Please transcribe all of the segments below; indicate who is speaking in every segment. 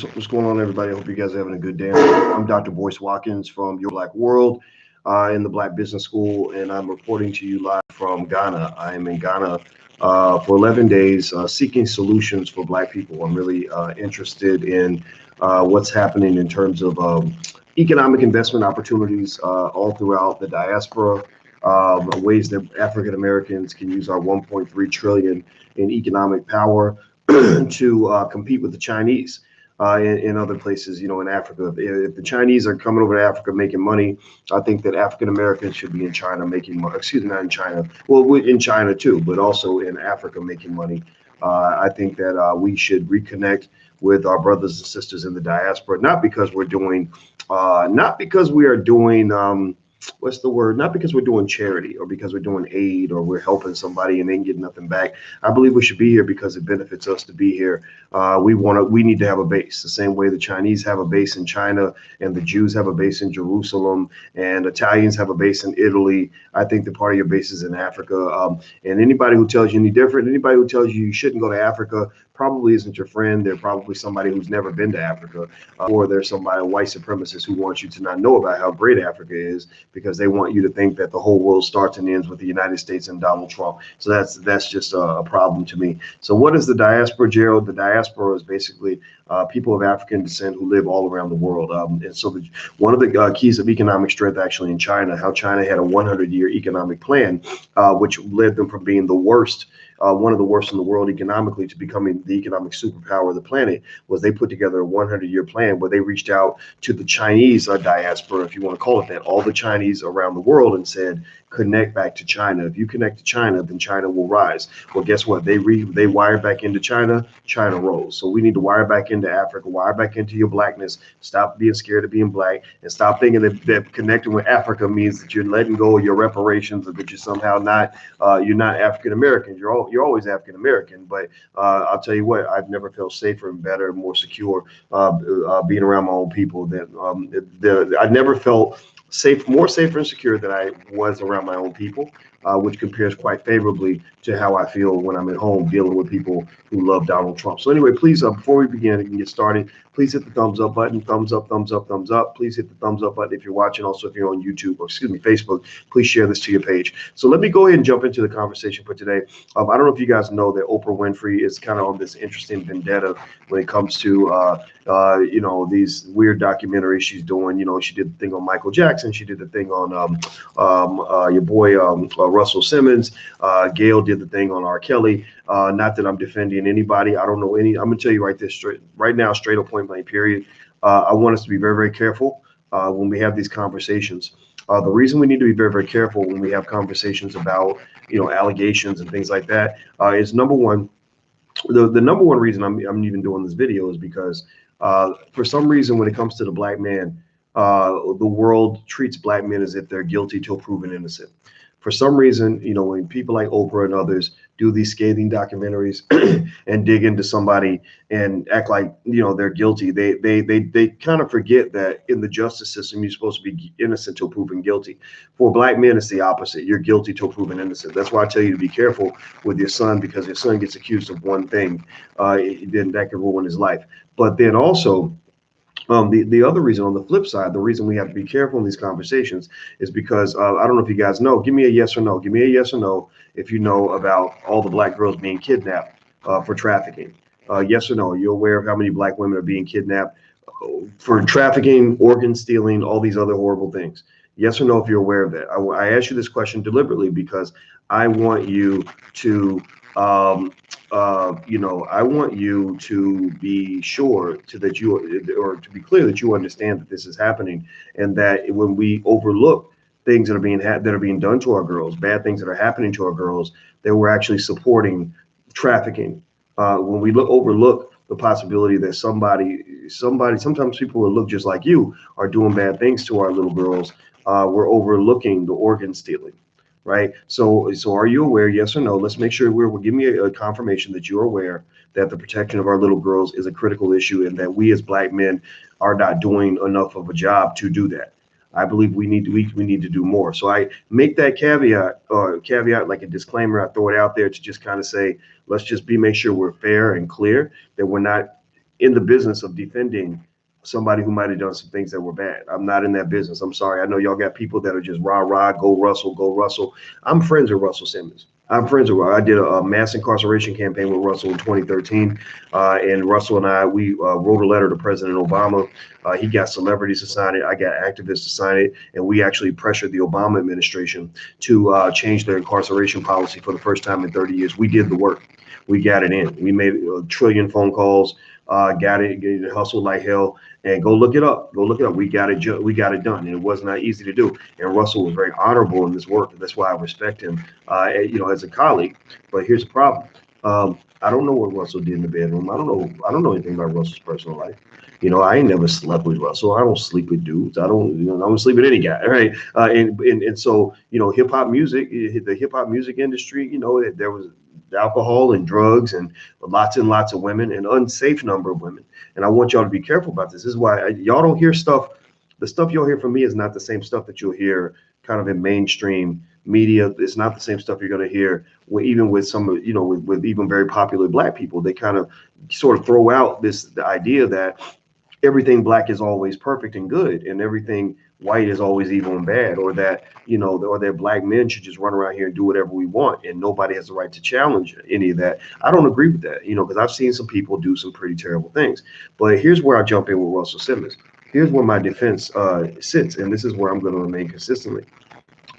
Speaker 1: What's going on, everybody? I hope you guys are having a good day. I'm Dr. Boyce Watkins from Your Black World in the Black Business School, and I'm reporting to you live from Ghana. I am in Ghana for 11 days seeking solutions for Black people. I'm really interested in what's happening in terms of economic investment opportunities all throughout the diaspora, ways that African Americans can use our 1.3 trillion in economic power to compete with the Chinese in other places, in Africa. If the Chinese are coming over to Africa making money, I think that African Americans should be in China making money. Excuse me, not in China. Well, in China too, but also in Africa making money. I think that we should reconnect with our brothers and sisters in the diaspora, not because we're doing, not because we are doing. What's the word? Not because we're doing charity or because we're doing aid or we're helping somebody and then getting nothing back. I believe we should be here because it benefits us to be here. We need to have a base the same way the Chinese have a base in China and the Jews have a base in Jerusalem and Italians have a base in Italy. I think the part of your base is in Africa. And anybody who tells you any different, anybody who tells you you shouldn't go to Africa probably isn't your friend. They're probably somebody who's never been to Africa, or there's somebody, a white supremacist, who wants you to not know about how great Africa is because they want you to think that the whole world starts and ends with the United States and Donald Trump. So that's just a problem to me. So what is the diaspora, Gerald? The diaspora is basically people of African descent who live all around the world. And so one of the keys of economic strength actually in China, how China had a 100-year economic plan, which led them from being the worst, one of the worst in the world economically, to becoming the economic superpower of the planet, was they put together a 100-year plan where they reached out to the Chinese diaspora, if you want to call it that, all the Chinese around the world, and said, connect back to China. If you connect to China, then China will rise. Well, guess what? They wired back into China, China rose. So we need to wire back into Africa, wire back into your blackness, stop being scared of being black, and stop thinking that connecting with Africa means that you're letting go of your reparations or that you're somehow not you're not African American. You're always African American. But I'll tell you what, I've never felt safer and better and more secure being around my own people. I never felt more safer and secure than I was around my own people, which compares quite favorably to how I feel when I'm at home dealing with people who love Donald Trump. So anyway, please, before we begin and get started, please hit the thumbs up button, thumbs up, thumbs up, thumbs up. Please hit the thumbs up button if you're watching. Also, if you're on YouTube or Facebook, please share this to your page. So let me go ahead and jump into the conversation for today. I don't know if you guys know that Oprah Winfrey is kind of on this interesting vendetta when it comes to these weird documentaries she's doing. She did the thing on Michael Jackson. She did the thing on your boy Russell Simmons. Gail did the thing on R. Kelly. Not that I'm defending anybody. I don't know any. I'm gonna tell you right now, straight up, point blank, period. I want us to be very, very careful when we have these conversations. The reason we need to be very, very careful when we have conversations about allegations and things like that is, number one. The number one reason I'm even doing this video is because for some reason, when it comes to the black man, the world treats black men as if they're guilty till proven innocent. For some reason, when people like Oprah and others do these scathing documentaries and dig into somebody and act like they're guilty, they kind of forget that in the justice system you're supposed to be innocent till proven guilty. For black men, it's the opposite. You're guilty till proven innocent. That's why I tell you to be careful with your son, because your son gets accused of one thing, then that could ruin his life. But then also, the other reason, on the flip side, the reason we have to be careful in these conversations is because I don't know if you guys know. Give me a yes or no. Give me a yes or no if you know about all the black girls being kidnapped for trafficking. Yes or no? Are you aware of how many black women are being kidnapped for trafficking, organ stealing, all these other horrible things? Yes or no if you're aware of that. I asked you this question deliberately because I want you to I want you to be sure or to be clear that you understand that this is happening, and that when we overlook things that are being done to our girls, bad things that are happening to our girls, that we're actually supporting trafficking. When we overlook the possibility that sometimes people who look just like you are doing bad things to our little girls, we're overlooking the organ stealing. Right. So are you aware? Yes or no? Let's make sure give me a confirmation that you're aware that the protection of our little girls is a critical issue, and that we as black men are not doing enough of a job to do that. I believe we need to do more. So I make that caveat like a disclaimer. I throw it out there to just kind of say, let's just make sure we're fair and clear, that we're not in the business of defending somebody who might have done some things that were bad. I'm not in that business. I'm sorry. I know y'all got people that are just rah rah, go Russell, go Russell. I'm friends with Russell Simmons. I'm friends with. I did a mass incarceration campaign with Russell in 2013, and Russell and we wrote a letter to President Obama. He got celebrities to sign it. I got activists to sign it, and we actually pressured the Obama administration to change their incarceration policy for the first time in 30 years. We did the work. We got it in. We made a trillion phone calls. Got it, hustled like hell, and go look it up. Go look it up. We got it. We got it done, and it was not easy to do. And Russell was very honorable in this work. That's why I respect him, as a colleague. But here's the problem. I don't know what Russell did in the bedroom. I don't know. I don't know anything about Russell's personal life. I ain't never slept with Russell. I don't sleep with dudes. I don't sleep with any guy. Right. And so, hip hop music, the hip hop music industry, there was alcohol and drugs and lots of women, an unsafe number of women. And I want y'all to be careful about this. This is why y'all don't hear stuff. The stuff you'll hear from me is not the same stuff that you'll hear kind of in mainstream media. It's not the same stuff you're going to hear even with some, with even very popular Black people. They kind of sort of throw out the idea that everything Black is always perfect and good, and everything white is always evil and bad, or that, or that Black men should just run around here and do whatever we want, and nobody has the right to challenge any of that. I don't agree with that, because I've seen some people do some pretty terrible things. But here's where I jump in with Russell Simmons. Here's where my defense sits, and this is where I'm going to remain consistently.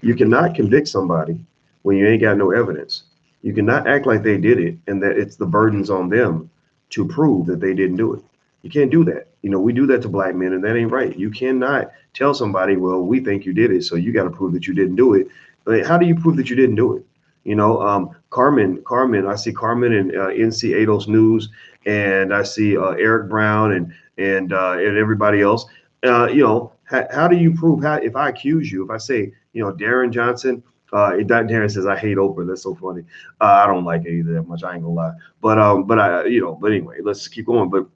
Speaker 1: You cannot convict somebody when you ain't got no evidence. You cannot act like they did it and that it's the burdens on them to prove that they didn't do it. You can't do that. We do that to Black men, and that ain't right. You cannot tell somebody, well, we think you did it, so you got to prove that you didn't do it. But how do you prove that you didn't do it? Carmen, I see Carmen in NC Ados News, and I see Eric Brown and everybody else. How do you prove? If I accuse you, if I say, Darren Johnson, Darren says I hate Oprah. That's so funny. I don't like it either that much. I ain't gonna lie. But anyway, let's keep going. But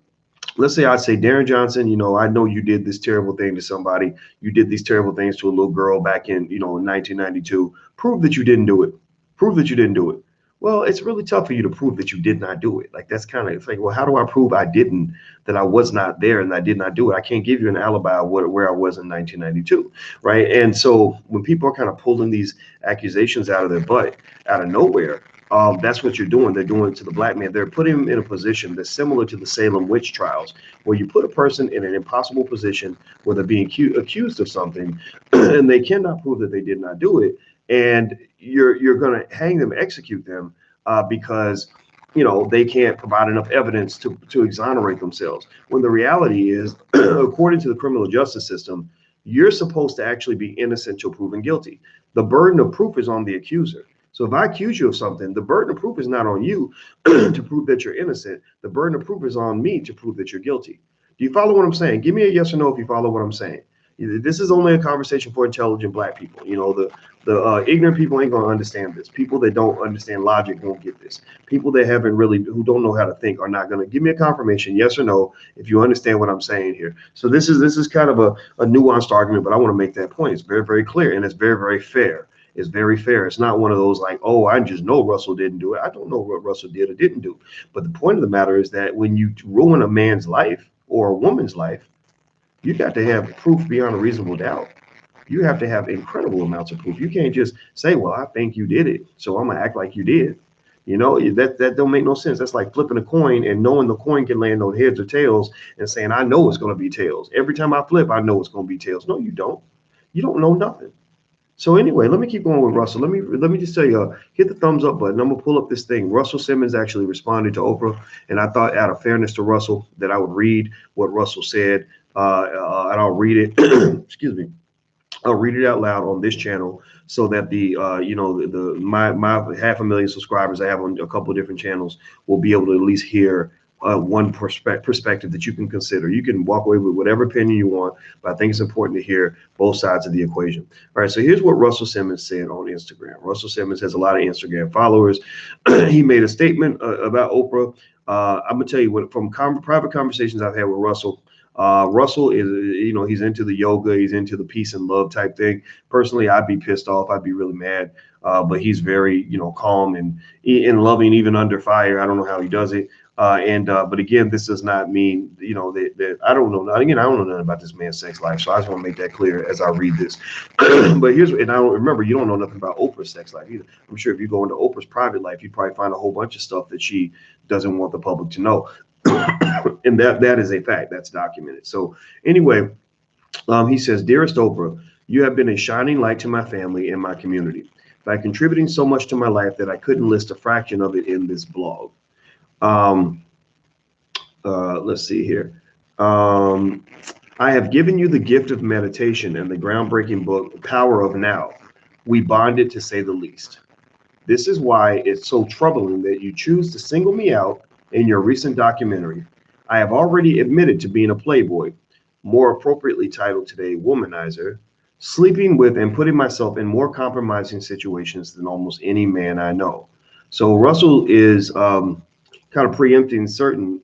Speaker 1: let's say I say, Darren Johnson, I know you did this terrible thing to somebody. You did these terrible things to a little girl back in, in 1992. Prove that you didn't do it. Prove that you didn't do it. Well, it's really tough for you to prove that you did not do it. Like, that's kind of, it's like, well, how do I prove I didn't, that I was not there and I did not do it? I can't give you an alibi of where I was in 1992, right? And so when people are kind of pulling these accusations out of their butt, out of nowhere, that's what you're doing. They're doing it to the Black man. They're putting him in a position that's similar to the Salem witch trials, where you put a person in an impossible position where they're being accused of something and they cannot prove that they did not do it. And you're going to hang them, execute them because, they can't provide enough evidence to exonerate themselves. When the reality is, according to the criminal justice system, you're supposed to actually be innocent till proven guilty. The burden of proof is on the accuser. So if I accuse you of something, the burden of proof is not on you to prove that you're innocent. The burden of proof is on me to prove that you're guilty. Do you follow what I'm saying? Give me a yes or no if you follow what I'm saying. This is only a conversation for intelligent Black people. The ignorant people ain't gonna understand this. People that don't understand logic won't get this. People that who don't know how to think are not gonna give me a confirmation, yes or no, if you understand what I'm saying here. So this is kind of a nuanced argument, but I want to make that point. It's very, very clear, and it's very, very fair. It's very fair. It's not one of those like, oh, I just know Russell didn't do it. I don't know what Russell did or didn't do. But the point of the matter is that when you ruin a man's life or a woman's life, you got to have proof beyond a reasonable doubt. You have to have incredible amounts of proof. You can't just say, well, I think you did it, so I'm gonna act like you did. That don't make no sense. That's like flipping a coin and knowing the coin can land on heads or tails and saying, I know it's gonna be tails. Every time I flip, I know it's gonna be tails. No, you don't. You don't know nothing. So anyway, let me keep going with Russell. Let me just tell you, hit the thumbs up button. I'm gonna pull up this thing. Russell Simmons actually responded to Oprah, and I thought, out of fairness to Russell, that I would read what Russell said, and I'll read it. Excuse me. I'll read it out loud on this channel so that my 500,000 subscribers I have on a couple of different channels will be able to at least hear one perspective that you can consider. You can walk away with whatever opinion you want, but I think it's important to hear both sides of the equation. All right, so here's what Russell Simmons said on Instagram. Russell Simmons has a lot of Instagram followers. He made a statement about Oprah. I'm gonna tell you what, from private conversations I've had with Russell. Russell is, he's into the yoga, he's into the peace and love type thing. Personally, I'd be pissed off. I'd be really mad. But he's very, calm and loving, even under fire. I don't know how he does it. But again, this does not mean, that I don't know. Again, I don't know nothing about this man's sex life, so I just want to make that clear as I read this. But and I don't remember, you don't know nothing about Oprah's sex life either. I'm sure if you go into Oprah's private life, you probably find a whole bunch of stuff that she doesn't want the public to know, and that is a fact that's documented. So anyway, he says, "Dearest Oprah, you have been a shining light to my family and my community by contributing so much to my life that I couldn't list a fraction of it in this blog." Let's see here. I have given you the gift of meditation and the groundbreaking book, Power of Now. We bonded, to say the least. This is why it's so troubling that you choose to single me out in your recent documentary. I have already admitted to being a playboy, more appropriately titled today, womanizer, sleeping with and putting myself in more compromising situations than almost any man I know. So Russell is kind of preempting certain,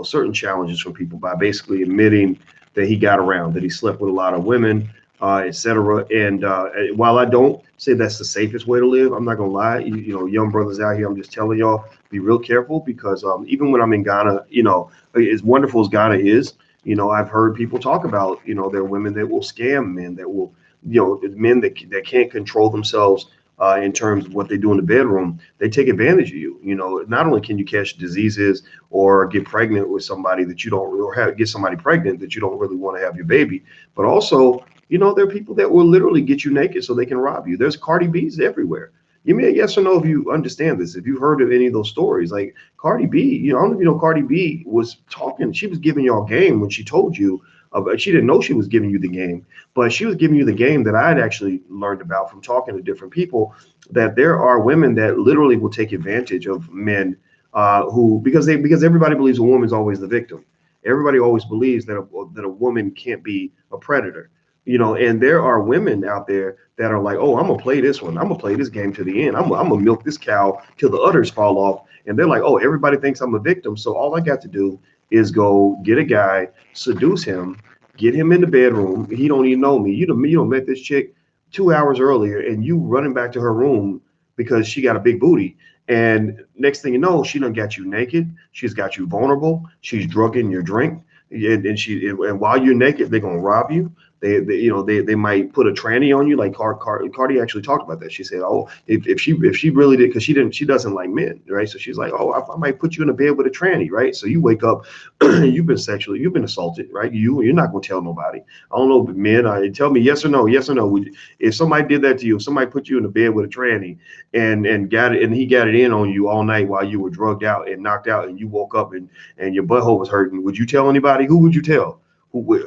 Speaker 1: certain challenges from people by basically admitting that he got around, that he slept with a lot of women, etc. And while I don't say that's the safest way to live, I'm not gonna lie. Young brothers out here, I'm just telling y'all, be real careful, because even when I'm in Ghana, as wonderful as Ghana is, I've heard people talk about, there are women that will scam men, that will, men that can't control themselves. In terms of what they do in the bedroom, they take advantage of you. Not only can you catch diseases or get pregnant with somebody that you don't, or get somebody pregnant that you don't really want to have your baby, but also, there are people that will literally get you naked so they can rob you. There's Cardi B's everywhere. Give me a yes or no if you understand this. If you've heard of any of those stories, like Cardi B, I don't know if you know, Cardi B was talking, she was giving y'all game when she told you, she didn't know she was giving you the game, but she was giving you the game that I had actually learned about from talking to different people, that there are women that literally will take advantage of men because everybody believes a woman's always the victim. Everybody always believes that a woman can't be a predator. And there are women out there that are like, oh, I'm gonna play this one. I'm gonna play this game to the end. I'm gonna milk this cow till the udders fall off. And they're like, oh, everybody thinks I'm a victim, so all I got to do is go get a guy, seduce him, get him in the bedroom. He don't even know me. You don't met this chick 2 hours earlier, and you running back to her room because she got a big booty. And next thing you know, she done got you naked. She's got you vulnerable. She's drugging your drink. And while you're naked, they're gonna rob you. They might put a tranny on you, like Cardi actually talked about that. She said, oh, if she really did, because she doesn't like men, right? So she's like, oh, I might put you in a bed with a tranny, right? So you wake up, you've been assaulted, right? You're not gonna tell nobody. I don't know, but men, tell me yes or no. If somebody did that to you, if somebody put you in a bed with a tranny and got it, and he got it in on you all night while you were drugged out and knocked out, and you woke up and your butthole was hurting, would you tell anybody? Who would you tell?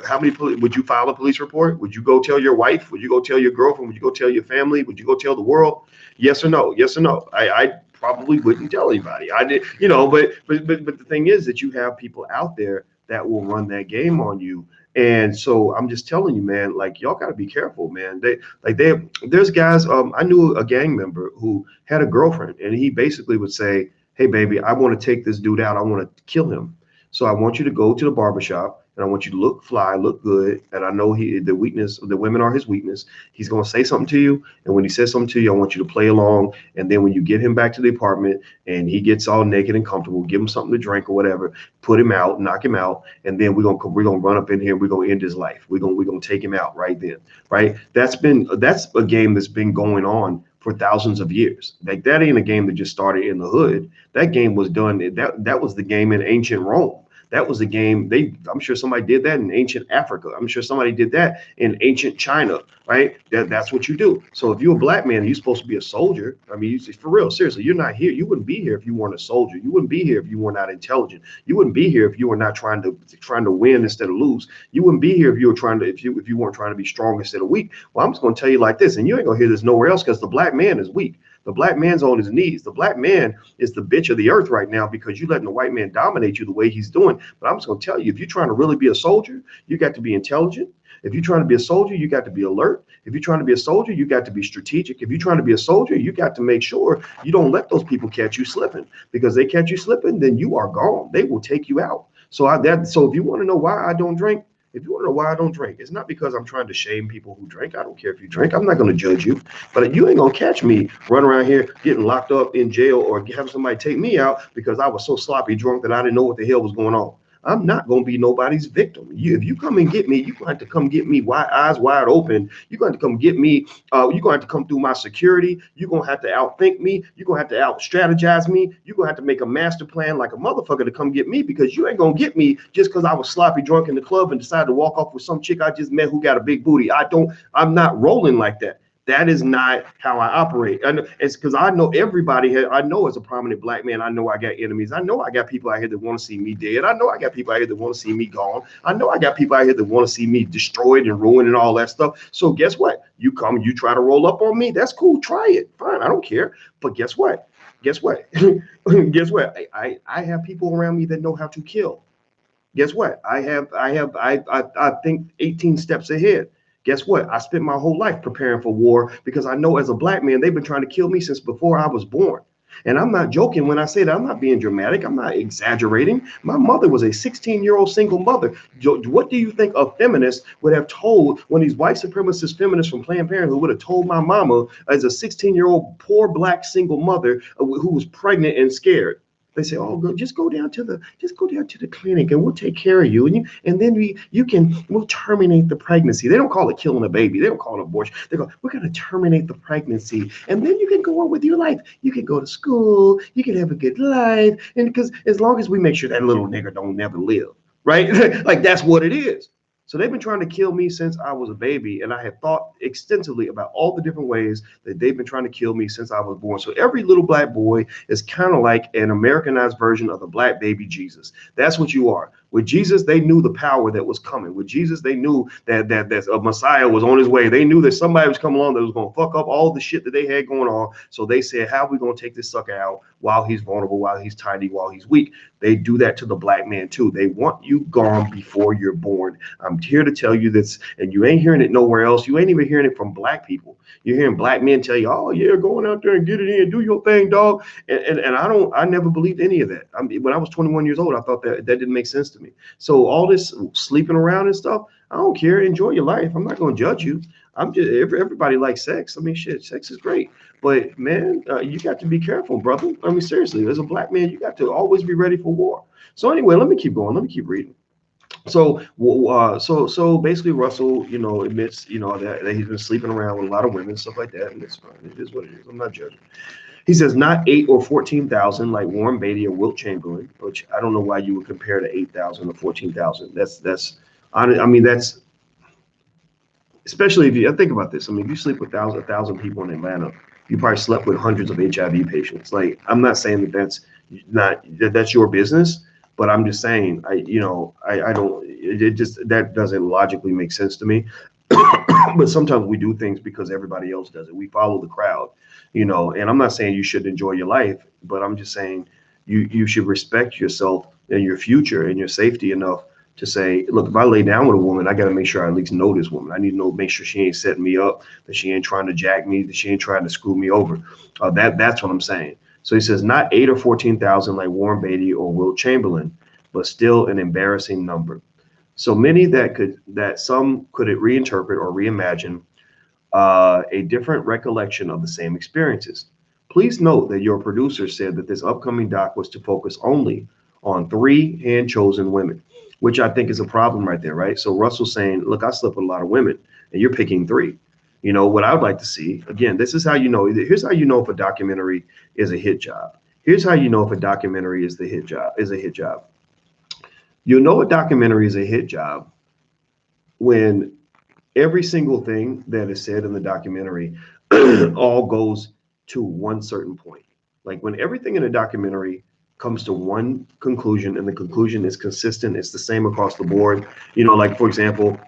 Speaker 1: How many would you file a police report? Would you go tell your wife? Would you go tell your girlfriend? Would you go tell your family? Would you go tell the world? Yes or no? Yes or no? I probably wouldn't tell anybody. I did, but the thing is that you have people out there that will run that game on you. And so I'm just telling you, man, like, y'all got to be careful, man. There's guys, I knew a gang member who had a girlfriend, and he basically would say, hey, baby, I want to take this dude out. I want to kill him. So I want you to go to the barbershop, and I want you to look fly, look good. And I know the weakness of the women are his weakness. He's going to say something to you. And when he says something to you, I want you to play along. And then when you get him back to the apartment and he gets all naked and comfortable, give him something to drink or whatever, put him out, knock him out. And then we're going to run up in here. We're going to end his life. We're going to take him out right then. Right. That's a game that's been going on for thousands of years. Like, that ain't a game that just started in the hood. That game was done. That was the game in ancient Rome. That was a game. I'm sure somebody did that in ancient Africa. I'm sure somebody did that in ancient China, right? That's what you do. So if you're a black man, you're supposed to be a soldier. I mean, for real, seriously, you're not here. You wouldn't be here if you weren't a soldier. You wouldn't be here if you were not intelligent. You wouldn't be here if you were not trying to win instead of lose. You wouldn't be here if you weren't trying to be strong instead of weak. Well, I'm just going to tell you like this, and you ain't gonna hear this nowhere else, because the black man is weak. The black man's on his knees. The black man is the bitch of the earth right now, because you're letting the white man dominate you the way he's doing. But I'm just going to tell you, if you're trying to really be a soldier, you got to be intelligent. If you're trying to be a soldier, you got to be alert. If you're trying to be a soldier, you got to be strategic. If you're trying to be a soldier, you got to make sure you don't let those people catch you slipping, because they catch you slipping, then you are gone. They will take you out. So if you want to know why I don't drink, If you want to know why I don't drink, it's not because I'm trying to shame people who drink. I don't care if you drink. I'm not going to judge you. But you ain't going to catch me running around here getting locked up in jail or have somebody take me out because I was so sloppy drunk that I didn't know what the hell was going on. I'm not going to be nobody's victim. If you come and get me, you're going to have to come get me eyes wide open. You're going to come get me. You're going to have to come through my security. You're going to have to outthink me. You're going to have to out strategize me. You're going to have to make a master plan like a motherfucker to come get me, because you ain't going to get me just because I was sloppy drunk in the club and decided to walk off with some chick I just met who got a big booty. I'm not rolling like that. That is not how I operate. I know, it's because I know everybody. I know as a prominent black man, I know I got enemies. I know I got people out here that want to see me dead. I know I got people out here that want to see me gone. I know I got people out here that want to see me destroyed and ruined and all that stuff. So guess what? You come, you try to roll up on me. That's cool. Try it. Fine. I don't care. But guess what? Guess what? Guess what? I have people around me that know how to kill. Guess what? I think 18 steps ahead. Guess what? I spent my whole life preparing for war because I know as a black man, they've been trying to kill me since before I was born. And I'm not joking when I say that. I'm not being dramatic. I'm not exaggerating. My mother was a 16-year-old single mother. What do you think a feminist would have told when these white supremacist feminists from Planned Parenthood would have told my mama as a 16-year-old poor black single mother who was pregnant and scared? They say, "Oh, just go down to the clinic, and we'll take care of you, and then we'll terminate the pregnancy." They don't call it killing a baby. They don't call it abortion. They go, "We're going to terminate the pregnancy, and then you can go on with your life. You can go to school. You can have a good life, and because as long as we make sure that little nigger don't never live, right? Like that's what it is." So they've been trying to kill me since I was a baby, and I have thought extensively about all the different ways that they've been trying to kill me since I was born. So every little black boy is kind of like an Americanized version of the black baby Jesus. That's what you are. With Jesus, they knew the power that was coming. With Jesus, they knew that a Messiah was on his way. They knew that somebody was coming along that was going to fuck up all the shit that they had going on. So they said, how are we going to take this sucker out while he's vulnerable, while he's tiny, while he's weak? They do that to the black man too. They want you gone before you're born. I'm here to tell you this, and you ain't hearing it nowhere else. You ain't even hearing it from black people. You're hearing black men tell you, "Oh yeah, going out there and get it in, do your thing, dog." And I never believed any of that. I mean, when I was 21 years old, I thought that didn't make sense to me. So all this sleeping around and stuff, I don't care. Enjoy your life. I'm not going to judge you. I'm just everybody likes sex. I mean, shit, sex is great, but man, you got to be careful, brother. I mean, seriously, as a black man, you got to always be ready for war. So anyway, let me keep going. Let me keep reading. So basically, Russell, admits, that he's been sleeping around with a lot of women, stuff like that, and it's fine. It is what it is. I'm not judging. He says not 8 or 14,000 like Warren Beatty or Wilt Chamberlain, which I don't know why you would compare to 8,000 or 14,000. I mean, that's especially if you think about this. I mean, if you sleep with a thousand people in Atlanta, you probably slept with hundreds of HIV patients. Like, I'm not saying that's your business. But I'm just saying, I don't, that doesn't logically make sense to me. But sometimes we do things because everybody else does it. We follow the crowd, and I'm not saying you should enjoy your life, but I'm just saying you should respect yourself and your future and your safety enough to say, look, if I lay down with a woman, I got to make sure I at least know this woman. I need to make sure she ain't setting me up, that she ain't trying to jack me, that she ain't trying to screw me over. That's what I'm saying. So he says not 8 or 14,000 like Warren Beatty or Wilt Chamberlain, but still an embarrassing number. So many that some could reinterpret or reimagine a different recollection of the same experiences. Please note that your producer said that this upcoming doc was to focus only on 3 hand-chosen women, which I think is a problem right there, right? So Russell's saying, look, I slept with a lot of women, and you're picking 3. What I would like to see, again, this is how you know. Here's how you know if a documentary is a hit job. Here's how you know if a documentary is a hit job. You'll know a documentary is a hit job when every single thing that is said in the documentary all goes to one certain point. Like when everything in a documentary comes to one conclusion and the conclusion is consistent, it's the same across the board. Like for example,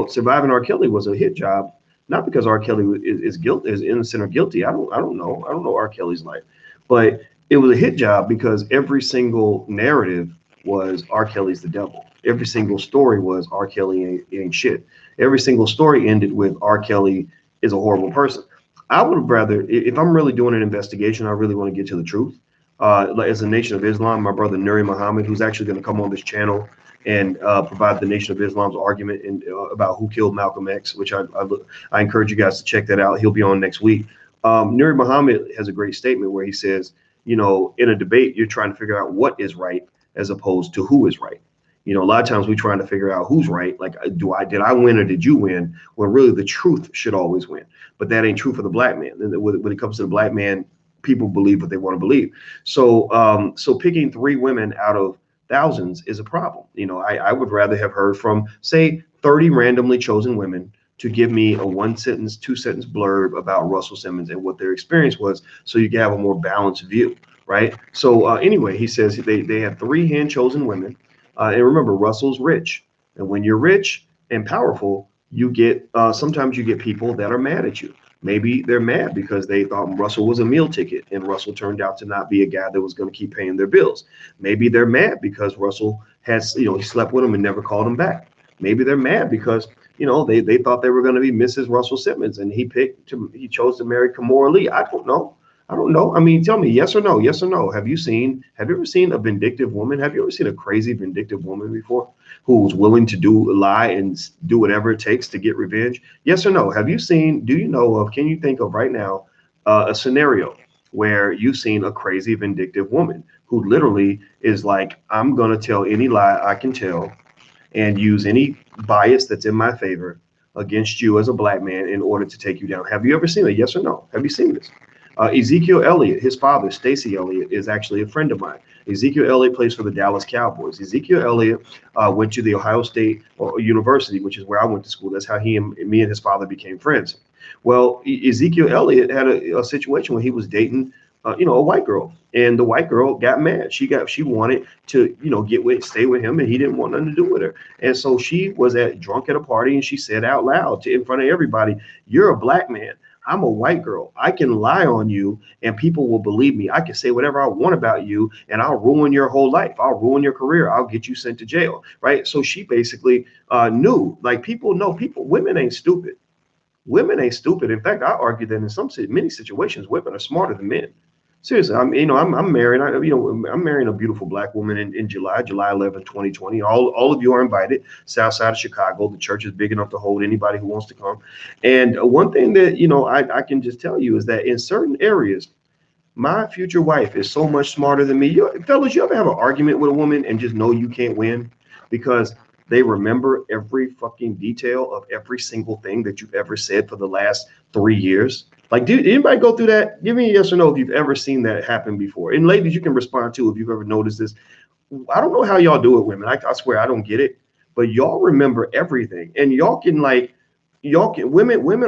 Speaker 1: Surviving R. Kelly was a hit job. Not because R. Kelly is innocent or guilty. I don't know R. Kelly's life, but it was a hit job because every single narrative was R. Kelly's the devil. Every single story was R. Kelly ain't shit. Every single story ended with R. Kelly is a horrible person. I would have rather, if I'm really doing an investigation, I really want to get to the truth. Like as a Nation of Islam, my brother Nuri Muhammad, who's actually going to come on this channel and provide the Nation of Islam's argument about who killed Malcolm X, which I encourage you guys to check that out. He'll be on next week. Nuri Muhammad has a great statement where he says, in a debate, you're trying to figure out what is right as opposed to who is right. A lot of times we're trying to figure out who's right. Like, did I win or did you win? Well, really, the truth should always win. But that ain't true for the black man. When it comes to the black man, people believe what they want to believe. So, picking 3 women out of thousands is a problem. I would rather have heard from, say, 30 randomly chosen women to give me a 1-sentence, 2-sentence blurb about Russell Simmons and what their experience was, so you can have a more balanced view, right? So anyway, he says they had 3 hand-chosen women. And remember, Russell's rich. And when you're rich and powerful, you get sometimes you get people that are mad at you. Maybe they're mad because they thought Russell was a meal ticket and Russell turned out to not be a guy that was going to keep paying their bills. Maybe they're mad because Russell has, he slept with them and never called him back. Maybe they're mad because, they thought they were going to be Mrs. Russell Simmons and he chose to marry Kamora Lee. I don't know. I mean, tell me, yes or no, yes or no. Have you ever seen a vindictive woman? Have you ever seen a crazy vindictive woman before who's willing to lie and do whatever it takes to get revenge? Yes or no? Can you think of right now a scenario where you've seen a crazy vindictive woman who literally is like, I'm going to tell any lie I can tell and use any bias that's in my favor against you as a black man in order to take you down? Have you ever seen it? Yes or no? Have you seen this? Ezekiel Elliott, his father, Stacey Elliott, is actually a friend of mine. Ezekiel Elliott plays for the Dallas Cowboys. Ezekiel Elliott went to the Ohio State University, which is where I went to school. That's how me and his father became friends. Well, Ezekiel Elliott had a situation where he was dating, a white girl, and the white girl got mad. She wanted to, stay with him, and he didn't want nothing to do with her. And so she was drunk at a party, and she said out loud in front of everybody, "You're a black man. I'm a white girl. I can lie on you and people will believe me. I can say whatever I want about you and I'll ruin your whole life. I'll ruin your career. I'll get you sent to jail." Right. So she basically knew, like, women ain't stupid. Women ain't stupid. In fact, I argue that in many situations, women are smarter than men. Seriously, I'm married. I'm marrying a beautiful black woman in July 11, 2020. All of you are invited. South side of Chicago. The church is big enough to hold anybody who wants to come. And one thing that I can just tell you is that in certain areas, my future wife is so much smarter than me. Fellas, you ever have an argument with a woman and just know you can't win because they remember every fucking detail of every single thing that you've ever said for the last 3 years? Like, did anybody go through that? Give me a yes or no if you've ever seen that happen before. And ladies, you can respond too if you've ever noticed this. I don't know how y'all do it, women. I swear I don't get it. But y'all remember everything. And women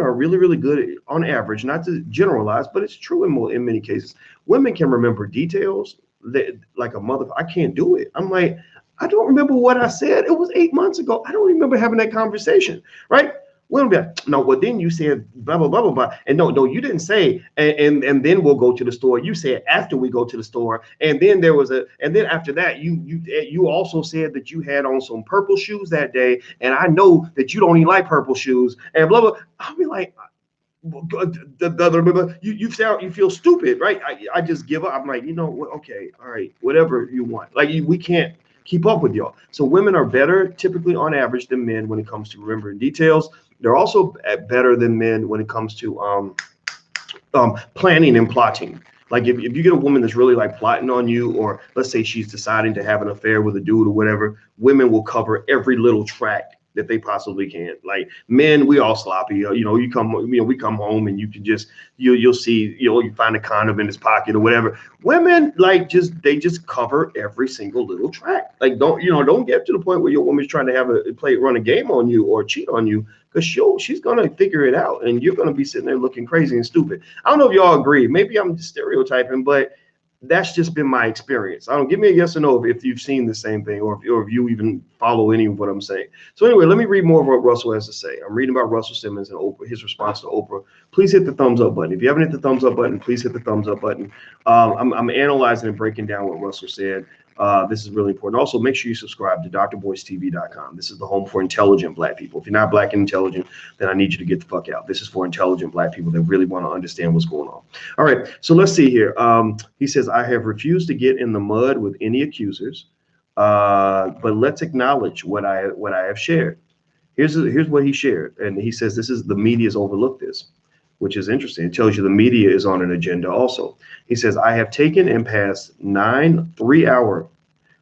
Speaker 1: are really, really good at, on average, not to generalize, but it's true in many cases. Women can remember details that, like a mother. I can't do it. I'm like, I don't remember what I said. It was 8 months ago. I don't remember having that conversation, right? We'll be like, no, well, then you said blah, blah, blah, blah, blah. And no, you didn't say, and then we'll go to the store. You said after we go to the store. And then and then after that, you also said that you had on some purple shoes that day. And I know that you don't even like purple shoes and blah, blah. I'll be like, you feel stupid, right? I just give up. I'm like, okay, all right, whatever you want. Like, we can't keep up with y'all. So women are better typically on average than men when it comes to remembering details. They're also better than men when it comes to planning and plotting. Like if you get a woman that's really like plotting on you, or let's say she's deciding to have an affair with a dude or whatever, women will cover every little track that they possibly can. Like men, we all sloppy. We come home and you can just you'll see you find a condom in his pocket or whatever. Women they just cover every single little track. Like don't get to the point where your woman's trying to run a game on you or cheat on you, because she's gonna figure it out and you're gonna be sitting there looking crazy and stupid. I don't know if y'all agree. Maybe I'm stereotyping, but that's just been my experience. Give me a yes or no if you've seen the same thing, or if you even follow any of what I'm saying. So anyway, let me read more of what Russell has to say. I'm reading about Russell Simmons and Oprah, his response to Oprah. Please hit the thumbs up button. If you haven't hit the thumbs up button, please hit the thumbs up button. I'm analyzing and breaking down what Russell said. This is really important. Also, make sure you subscribe to drboycetv.com. This is the home for intelligent black people. If you're not black and intelligent, then I need you to get the fuck out. This is for intelligent black people that really want to understand what's going on. All right, so let's see here. He says, I have refused to get in the mud with any accusers. But let's acknowledge what I have shared. Here's what he shared, and he says this is the media's overlooked this, which is interesting. It tells you the media is on an agenda also. He says, I have taken and passed 9 3-hour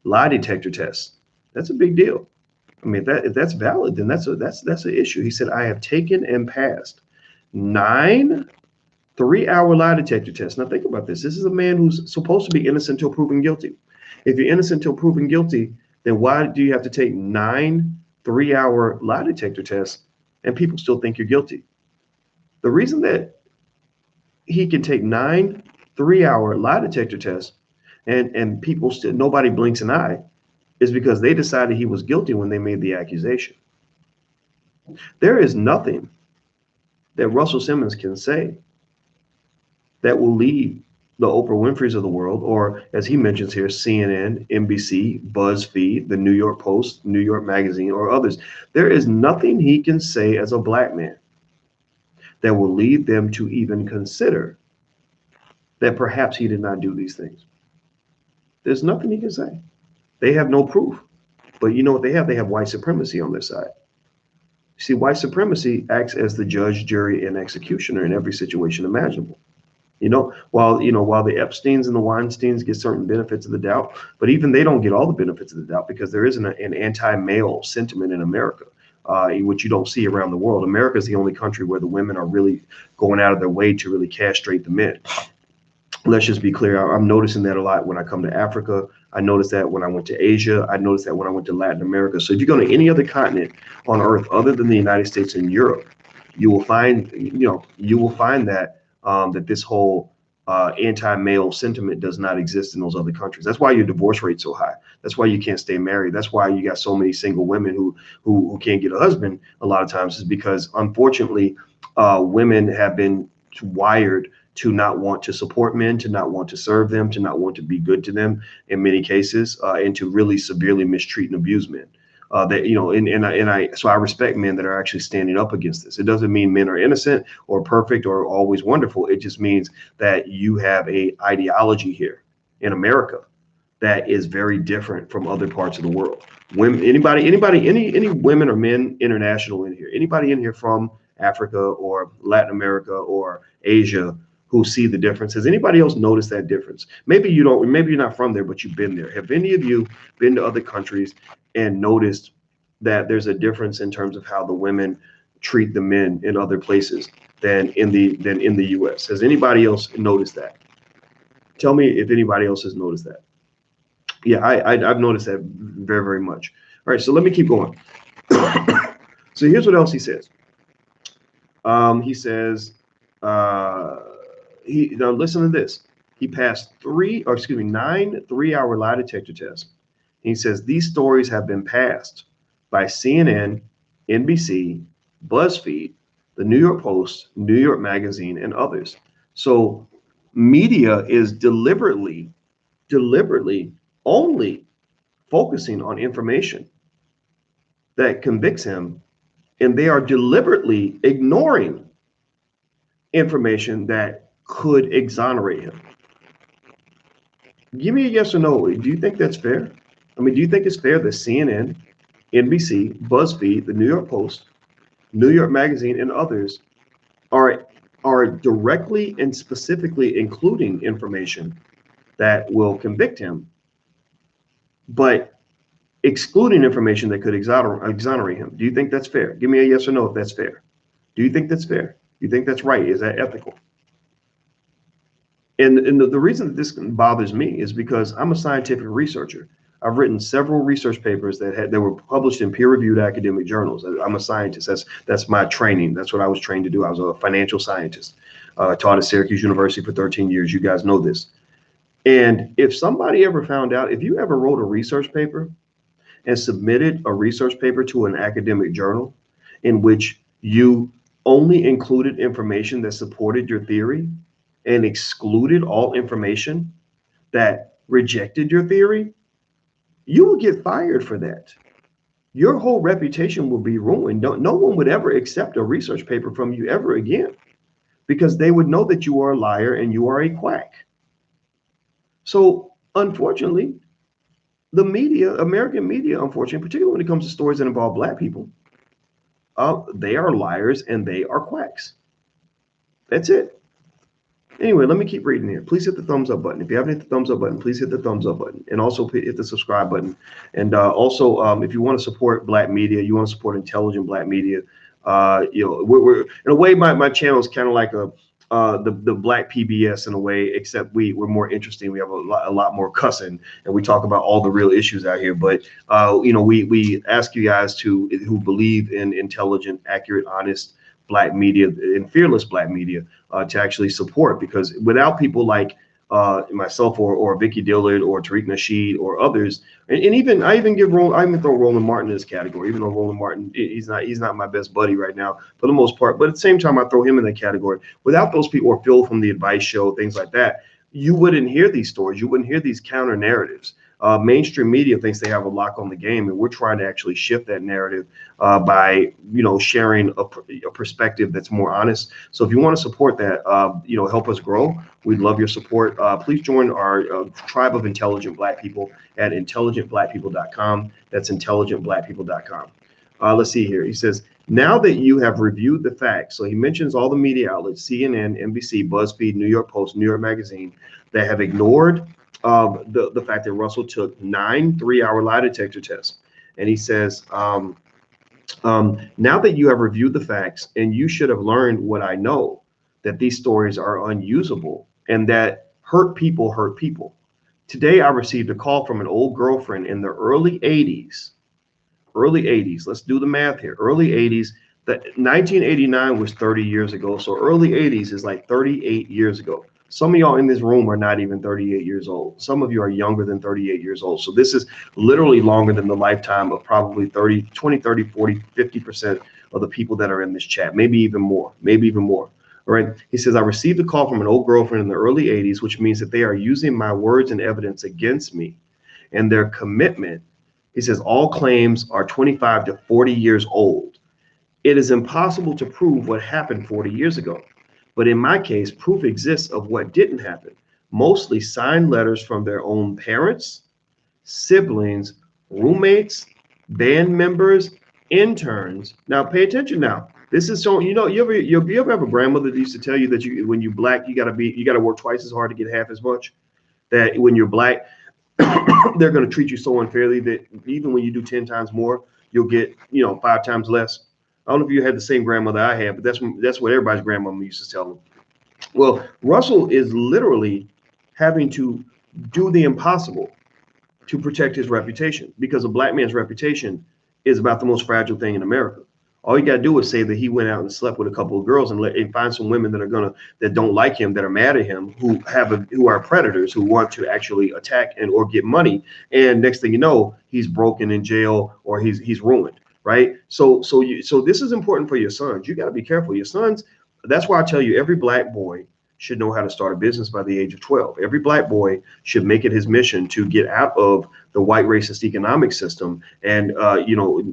Speaker 1: lie detector tests. That's a big deal. I mean, if that's valid, then that's an issue. He said, I have taken and passed 9 3-hour lie detector tests. Now think about this. This is a man who's supposed to be innocent till proven guilty. If you're innocent till proven guilty, then why do you have to take 9 3-hour lie detector tests and people still think you're guilty? The reason that he can take 9 3-hour lie detector tests and people still, nobody blinks an eye, is because they decided he was guilty when they made the accusation. There is nothing that Russell Simmons can say that will lead the Oprah Winfreys of the world, or as he mentions here, CNN, NBC, BuzzFeed, the New York Post, New York Magazine, or others. There is nothing he can say as a black man that will lead them to even consider that perhaps he did not do these things. There's nothing he can say. They have no proof. But you know what they have? They have white supremacy on their side. See, white supremacy acts as the judge, jury, and executioner in every situation imaginable. While the Epsteins and the Weinsteins get certain benefits of the doubt, but even they don't get all the benefits of the doubt, because there isn't an anti-male sentiment in America, which you don't see around the world. America is the only country where the women are really going out of their way to really castrate the men. Let's just be clear. I'm noticing that a lot when I come to Africa. I noticed that when I went to Asia. I noticed that when I went to Latin America. So if you go to any other continent on earth other than the United States and Europe, you will find that that this whole anti-male sentiment does not exist in those other countries. That's why your divorce rate's so high. That's why you can't stay married. That's why you got so many single women who can't get a husband a lot of times, is because unfortunately women have been wired to not want to support men, to not want to serve them, to not want to be good to them in many cases, and to really severely mistreat and abuse men. So I respect men that are actually standing up against this. It doesn't mean men are innocent or perfect or always wonderful. It just means that you have a ideology here in America that is very different from other parts of the world. Women, any women or men international in here, anybody in here from Africa or Latin America or Asia who see the difference? Has anybody else noticed that difference? Maybe you don't, maybe you're not from there, but you've been there. Have any of you been to other countries and noticed that there's a difference in terms of how the women treat the men in other places than in the US? Has anybody else noticed that? Tell me if anybody else has noticed that. Yeah, I've noticed that very, very much. All right, so let me keep going. So here's what else he says. He says, now listen to this. He passed 9 3-hour lie detector tests. He says these stories have been passed by CNN, NBC, BuzzFeed, the New York Post, New York Magazine, and others. So media is deliberately only focusing on information that convicts him, and they are deliberately ignoring information that could exonerate him. Give me a yes or no. Do you think that's fair? I mean, do you think it's fair that CNN, NBC, BuzzFeed, the New York Post, New York Magazine, and others are directly and specifically including information that will convict him, but excluding information that could exonerate him? Do you think that's fair? Give me a yes or no if that's fair. Do you think that's fair? Do you think that's right? Is that ethical? And the reason that this bothers me is because I'm a scientific researcher. I've written several research papers that were published in peer-reviewed academic journals. I'm a scientist. That's my training. That's what I was trained to do. I was a financial scientist. Taught at Syracuse University for 13 years. You guys know this. And if somebody ever found out, if you ever wrote a research paper and submitted a research paper to an academic journal in which you only included information that supported your theory and excluded all information that rejected your theory, you will get fired for that. Your whole reputation will be ruined. No one would ever accept a research paper from you ever again, because they would know that you are a liar and you are a quack. So unfortunately, the media, American media, unfortunately, particularly when it comes to stories that involve black people, they are liars and they are quacks. That's it. Anyway, let me keep reading here. Please hit the thumbs up button. If you haven't hit the thumbs up button, please hit the thumbs up button, and also hit the subscribe button. And also, if you want to support black media, you want to support intelligent black media. We're in a way, my channel is kind of like the black PBS in a way, except we're more interesting. We have a lot more cussing, and we talk about all the real issues out here. But we ask you guys who believe in intelligent, accurate, honest black media and fearless black media to actually support, because without people like myself or Vicky Dillard or Tariq Nasheed or others, and even I even throw Roland Martin in this category, even though Roland Martin, he's not my best buddy right now for the most part, but at the same time I throw him in that category. Without those people, or Phil from the Advice Show, things like that, you wouldn't hear these stories, you wouldn't hear these counter narratives. Mainstream media thinks they have a lock on the game, and we're trying to actually shift that narrative by sharing a perspective that's more honest. So if you want to support that, help us grow. We'd love your support. Please join our tribe of intelligent black people at intelligentblackpeople.com. That's intelligentblackpeople.com. Let's see here. He says, now that you have reviewed the facts, so he mentions all the media outlets, CNN, NBC, BuzzFeed, New York Post, New York Magazine, that have ignored the fact that Russell took 9 3-hour lie detector tests. And he says, now that you have reviewed the facts, and you should have learned what I know, that these stories are unusable and that hurt people hurt people. Today, I received a call from an old girlfriend in the early 80s. Let's do the math here. Early 80s. That 1989 was 30 years ago. So early 80s is like 38 years ago. Some of y'all in this room are not even 38 years old. Some of you are younger than 38 years old. So this is literally longer than the lifetime of probably 20, 30, 40, 50% of the people that are in this chat. Maybe even more. All right. He says, I received a call from an old girlfriend in the early 80s, which means that they are using my words and evidence against me, and their commitment. He says, all claims are 25 to 40 years old. It is impossible to prove what happened 40 years ago. But in my case, proof exists of what didn't happen. Mostly signed letters from their own parents, siblings, roommates, band members, interns. Now, pay attention now. This is so, you ever have a grandmother that used to tell you that when you're black, you gotta work twice as hard to get half as much? That when you're black, they're going to treat you so unfairly that even when you do 10 times more, you'll get 5 times less. I don't know if you had the same grandmother I had, but that's what everybody's grandmama used to tell them. Well, Russell is literally having to do the impossible to protect his reputation, because a black man's reputation is about the most fragile thing in America. All you got to do is say that he went out and slept with a couple of girls and find some women that don't like him, that are mad at him, who are predators, who want to actually attack or get money. And next thing you know, he's broken in jail, or he's ruined. Right. So this is important for your sons. You got to be careful. Your sons. That's why I tell you, every black boy should know how to start a business by the age of 12. Every black boy should make it his mission to get out of the white racist economic system. And,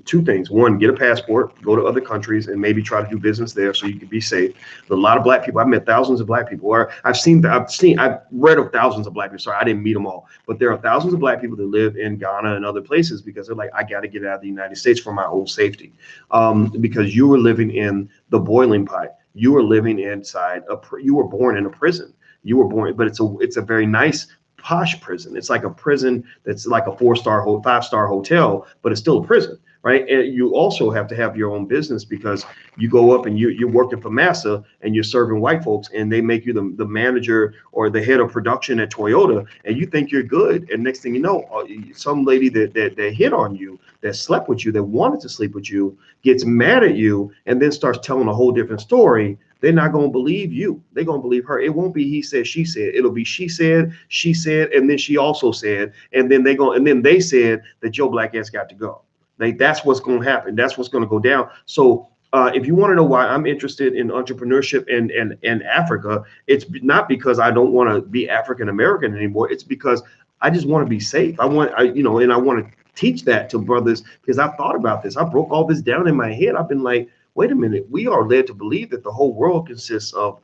Speaker 1: 2 things. 1, get a passport, go to other countries and maybe try to do business there so you can be safe. But a lot of black people, I've met thousands of black people, or I've read of thousands of black people. Sorry, I didn't meet them all, but there are thousands of black people that live in Ghana and other places because they're like, I got to get out of the United States for my own safety. Because you were living in the boiling pot. You were living inside you were born in a prison. You were born, but it's a very nice, posh prison. It's like a prison that's like a 4-star, 5-star hotel, but it's still a prison, right? And you also have to have your own business, because you go up and you're working for Massa and you're serving white folks, and they make you the manager or the head of production at Toyota, and you think you're good. And next thing you know, some lady that hit on you, that slept with you, that wanted to sleep with you, gets mad at you and then starts telling a whole different story. They're not going to believe you. They're going to believe her. It won't be he said, she said. It'll be she said, and then she also said, and then they said that your black ass got to go. Like, that's what's going to happen. That's what's going to go down. So if you want to know why I'm interested in entrepreneurship and Africa, it's not because I don't want to be African American anymore. It's because I just want to be safe. I want to teach that to brothers, because I've thought about this. I broke all this down in my head. I've been like, wait a minute, we are led to believe that the whole world consists of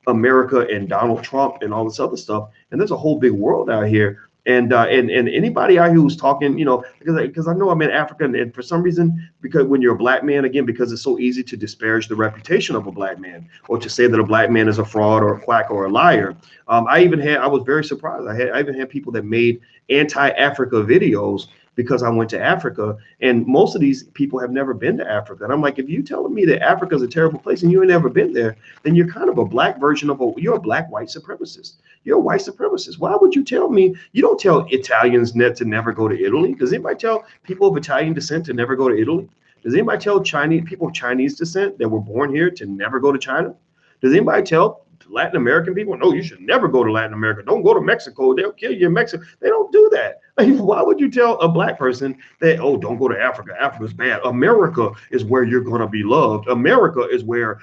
Speaker 1: America and Donald Trump and all this other stuff. And there's a whole big world out here And anybody out here who's talking, because I know I'm in Africa, and for some reason, because when you're a black man, again, because it's so easy to disparage the reputation of a black man, or to say that a black man is a fraud or a quack or a liar. I was very surprised. I even had people that made anti-Africa videos because I went to Africa, and most of these people have never been to Africa. And I'm like, if you telling me that Africa is a terrible place and you ain't never been there, then you're kind of a black version of you're a black white supremacist. You're a white supremacist. Why would you tell me? You don't tell Italians to never go to Italy. Does anybody tell people of Italian descent to never go to Italy? Does anybody tell people of Chinese descent that were born here to never go to China? Does anybody tell Latin American people, no, you should never go to Latin America. Don't go to Mexico. They'll kill you in Mexico. They don't do that. Why would you tell a black person that, oh, don't go to Africa? Africa's bad. America is where you're going to be loved. America is where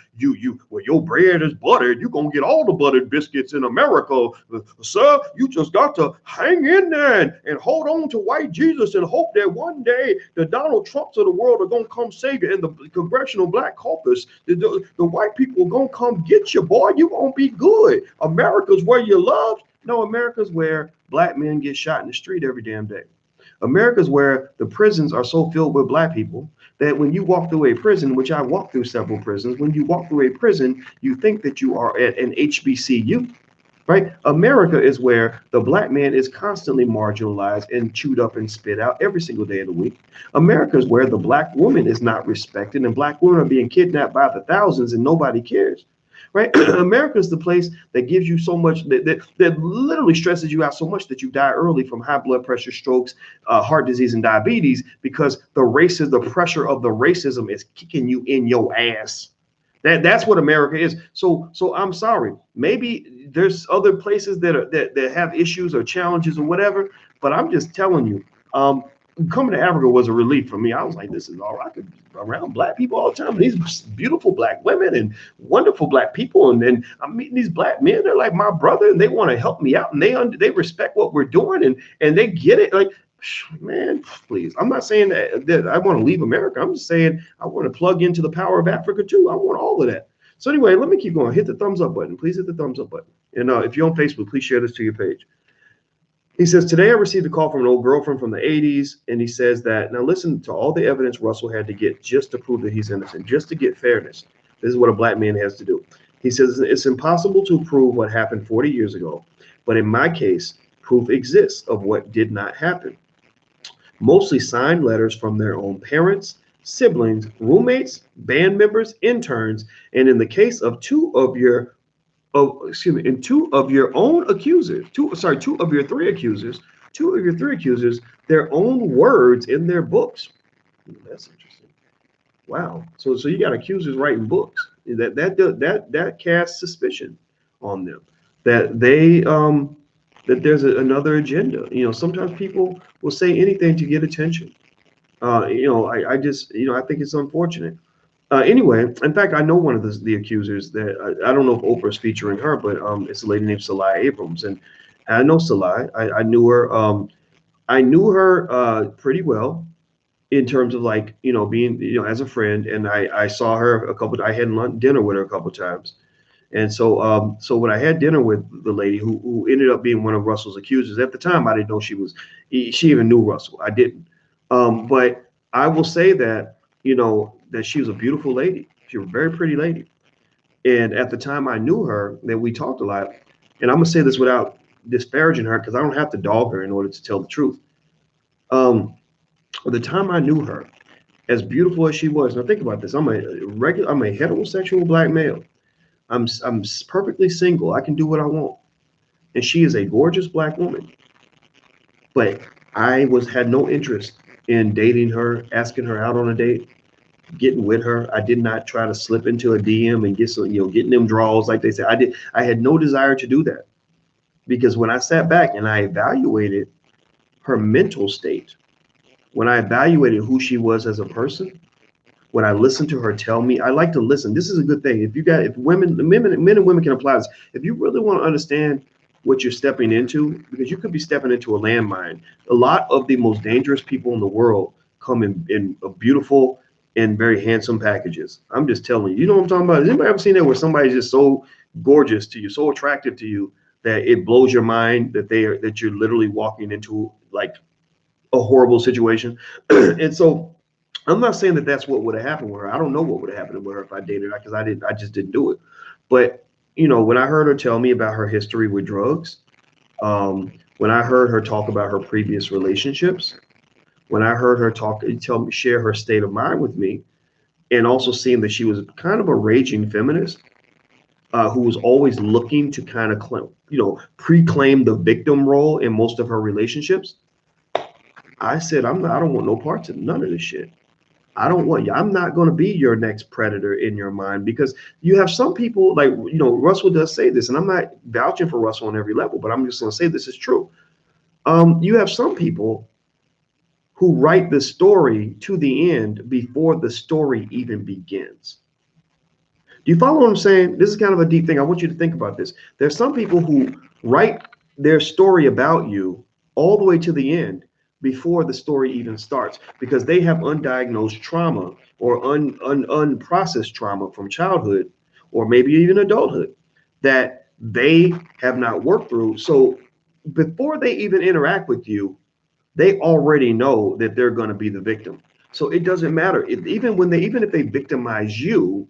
Speaker 1: where your bread is buttered. You're going to get all the buttered biscuits in America. Sir, you just got to hang in there and hold on to white Jesus and hope that one day the Donald Trumps of the world are going to come save you in the Congressional Black Caucus. The white people are going to come get you, boy. You're going to be good. America's where you're loved. No, America's where black men get shot in the street every damn day. America's where the prisons are so filled with black people that when you walk through a prison, which I walked through several prisons, when you walk through a prison, you think that you are at an HBCU, right? America is where the black man is constantly marginalized and chewed up and spit out every single day of the week. America is where the black woman is not respected and black women are being kidnapped by the thousands and nobody cares. Right? America is the place that gives you so much, that literally stresses you out so much that you die early from high blood pressure, strokes, heart disease, and diabetes, because the pressure of the racism is kicking you in your ass. That's what America is. So I'm sorry. Maybe there's other places that have issues or challenges or whatever, but I'm just telling you, coming to Africa was a relief for me. I was like, this is all right. I could be around black people all the time. These beautiful black women and wonderful black people. And then I'm meeting these black men. They're like my brother and they want to help me out and they respect what we're doing and they get it. Like, man, please. I'm not saying that I want to leave America. I'm just saying I want to plug into the power of Africa too. I want all of that. So anyway, let me keep going. Hit the thumbs up button. Please hit the thumbs up button. And if you're on Facebook, please share this to your page. He says, today I received a call from an old girlfriend from the 80s. And he says that, now listen to all the evidence Russell had to get just to prove that he's innocent, just to get fairness. This is what a black man has to do. He says, it's impossible to prove what happened 40 years ago. But in my case, proof exists of what did not happen. Mostly signed letters from their own parents, siblings, roommates, band members, interns. And in the case of two of your own accusers, two of your three accusers, their own words in their books. That's interesting. Wow. So you got accusers writing books. That casts suspicion on them that that there's another agenda. Sometimes people will say anything to get attention. I think it's unfortunate. Anyway, in fact, I know one of the accusers that I don't know if Oprah is featuring her, but it's a lady named Salai Abrams, and I know Salai. I knew her. I knew her pretty well in terms of being as a friend, and I saw her I had dinner with her a couple of times, and so when I had dinner with the lady who ended up being one of Russell's accusers at the time, I didn't know she even knew Russell. I didn't, but I will say that that she was a beautiful lady. She was a very pretty lady. And at the time I knew her, that we talked a lot. And I'm going to say this without disparaging her because I don't have to dog her in order to tell the truth. At the time I knew her, as beautiful as she was, now think about this. I'm a heterosexual black male. I'm perfectly single. I can do what I want. And she is a gorgeous black woman. But I had no interest in dating her, asking her out on a date, getting with her. I did not try to slip into a DM and get some, getting them draws like they say. I had no desire to do that, because when I sat back and I evaluated her mental state, when I evaluated who she was as a person, when I listened to her tell me, I like to listen. This is a good thing. If men and women can apply this. If you really want to understand what you're stepping into, because you could be stepping into a landmine. A lot of the most dangerous people in the world come in beautiful and very handsome packages. I'm just telling you. You know what I'm talking about? Has anybody ever seen that where somebody's just so gorgeous to you, so attractive to you, that it blows your mind that you're literally walking into like a horrible situation. And so I'm not saying that that's what would have happened with her. I don't know what would have happened with her if I dated her, because I just didn't do it. But when I heard her tell me about her history with drugs, when I heard her talk about her previous relationships, when I heard her share her state of mind with me, and also seeing that she was kind of a raging feminist, who was always looking to kind of pre-claim the victim role in most of her relationships, I said, I don't want no parts of none of this shit. I'm not going to be your next predator in your mind, because you have some people like, Russell does say this, and I'm not vouching for Russell on every level, but I'm just going to say this is true. You have some people who write the story to the end before the story even begins. Do you follow what I'm saying? This is kind of a deep thing. I want you to think about this. There's some people who write their story about you all the way to the end before the story even starts, because they have undiagnosed trauma or unprocessed trauma from childhood or maybe even adulthood that they have not worked through. So before they even interact with you, they already know that they're going to be the victim. So it doesn't matter even if they victimize you,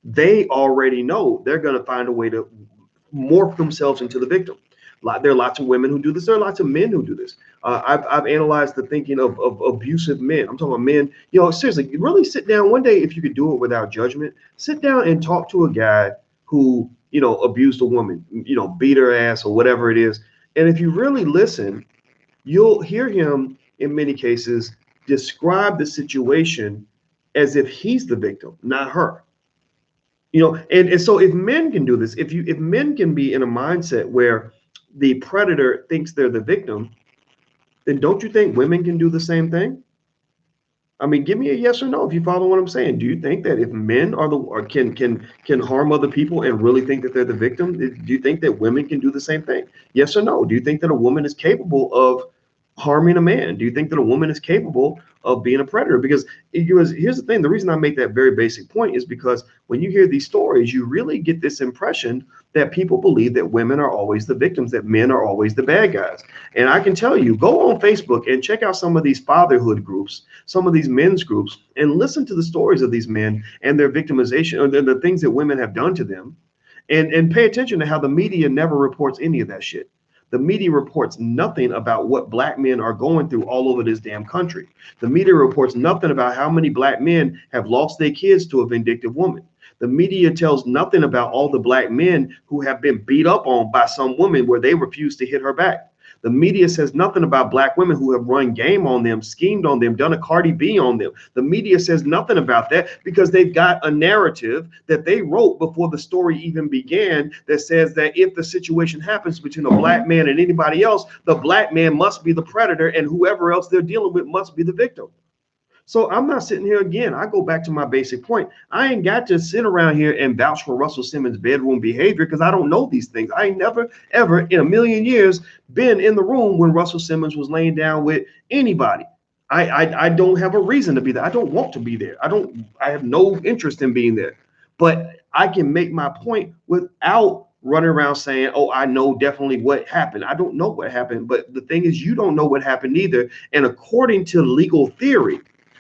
Speaker 1: they already know they're going to find a way to morph themselves into the victim. There are lots of women who do this. There are lots of men who do this. I've analyzed the thinking of abusive men. I'm talking about men. Seriously, really sit down one day, if you could do it without judgment. Sit down and talk to a guy who abused a woman, beat her ass or whatever it is. And if you really listen, you'll hear him in many cases describe the situation as if he's the victim, not her. And so if men can do this, if men can be in a mindset where the predator thinks they're the victim, then don't you think women can do the same thing? I mean, give me a yes or no if you follow what I'm saying. Do you think that if men can harm other people and really think that they're the victim, do you think that women can do the same thing? Yes or no? Do you think that a woman is capable of harming a man? Do you think that a woman is capable of being a predator? Because here's the thing. The reason I make that very basic point is because when you hear these stories, you really get this impression that people believe that women are always the victims, that men are always the bad guys. And I can tell you, go on Facebook and check out some of these fatherhood groups, some of these men's groups, and listen to the stories of these men and their victimization, or the things that women have done to them. And pay attention to how the media never reports any of that shit. The media reports nothing about what black men are going through all over this damn country. The media reports nothing about how many black men have lost their kids to a vindictive woman. The media tells nothing about all the black men who have been beat up on by some woman where they refuse to hit her back. The media says nothing about black women who have run game on them, schemed on them, done a Cardi B on them. The media says nothing about that because they've got a narrative that they wrote before the story even began that says that if the situation happens between a black man and anybody else, the black man must be the predator and whoever else they're dealing with must be the victim. So I'm not sitting here again. I go back to my basic point. I ain't got to sit around here and vouch for Russell Simmons' bedroom behavior because I don't know these things. I ain't never, ever in a million years been in the room when Russell Simmons was laying down with anybody. I don't have a reason to be there. I don't want to be there. I have no interest in being there. But I can make my point without running around saying, oh, I know definitely what happened. I don't know what happened. But the thing is, you don't know what happened either. And according to legal theory,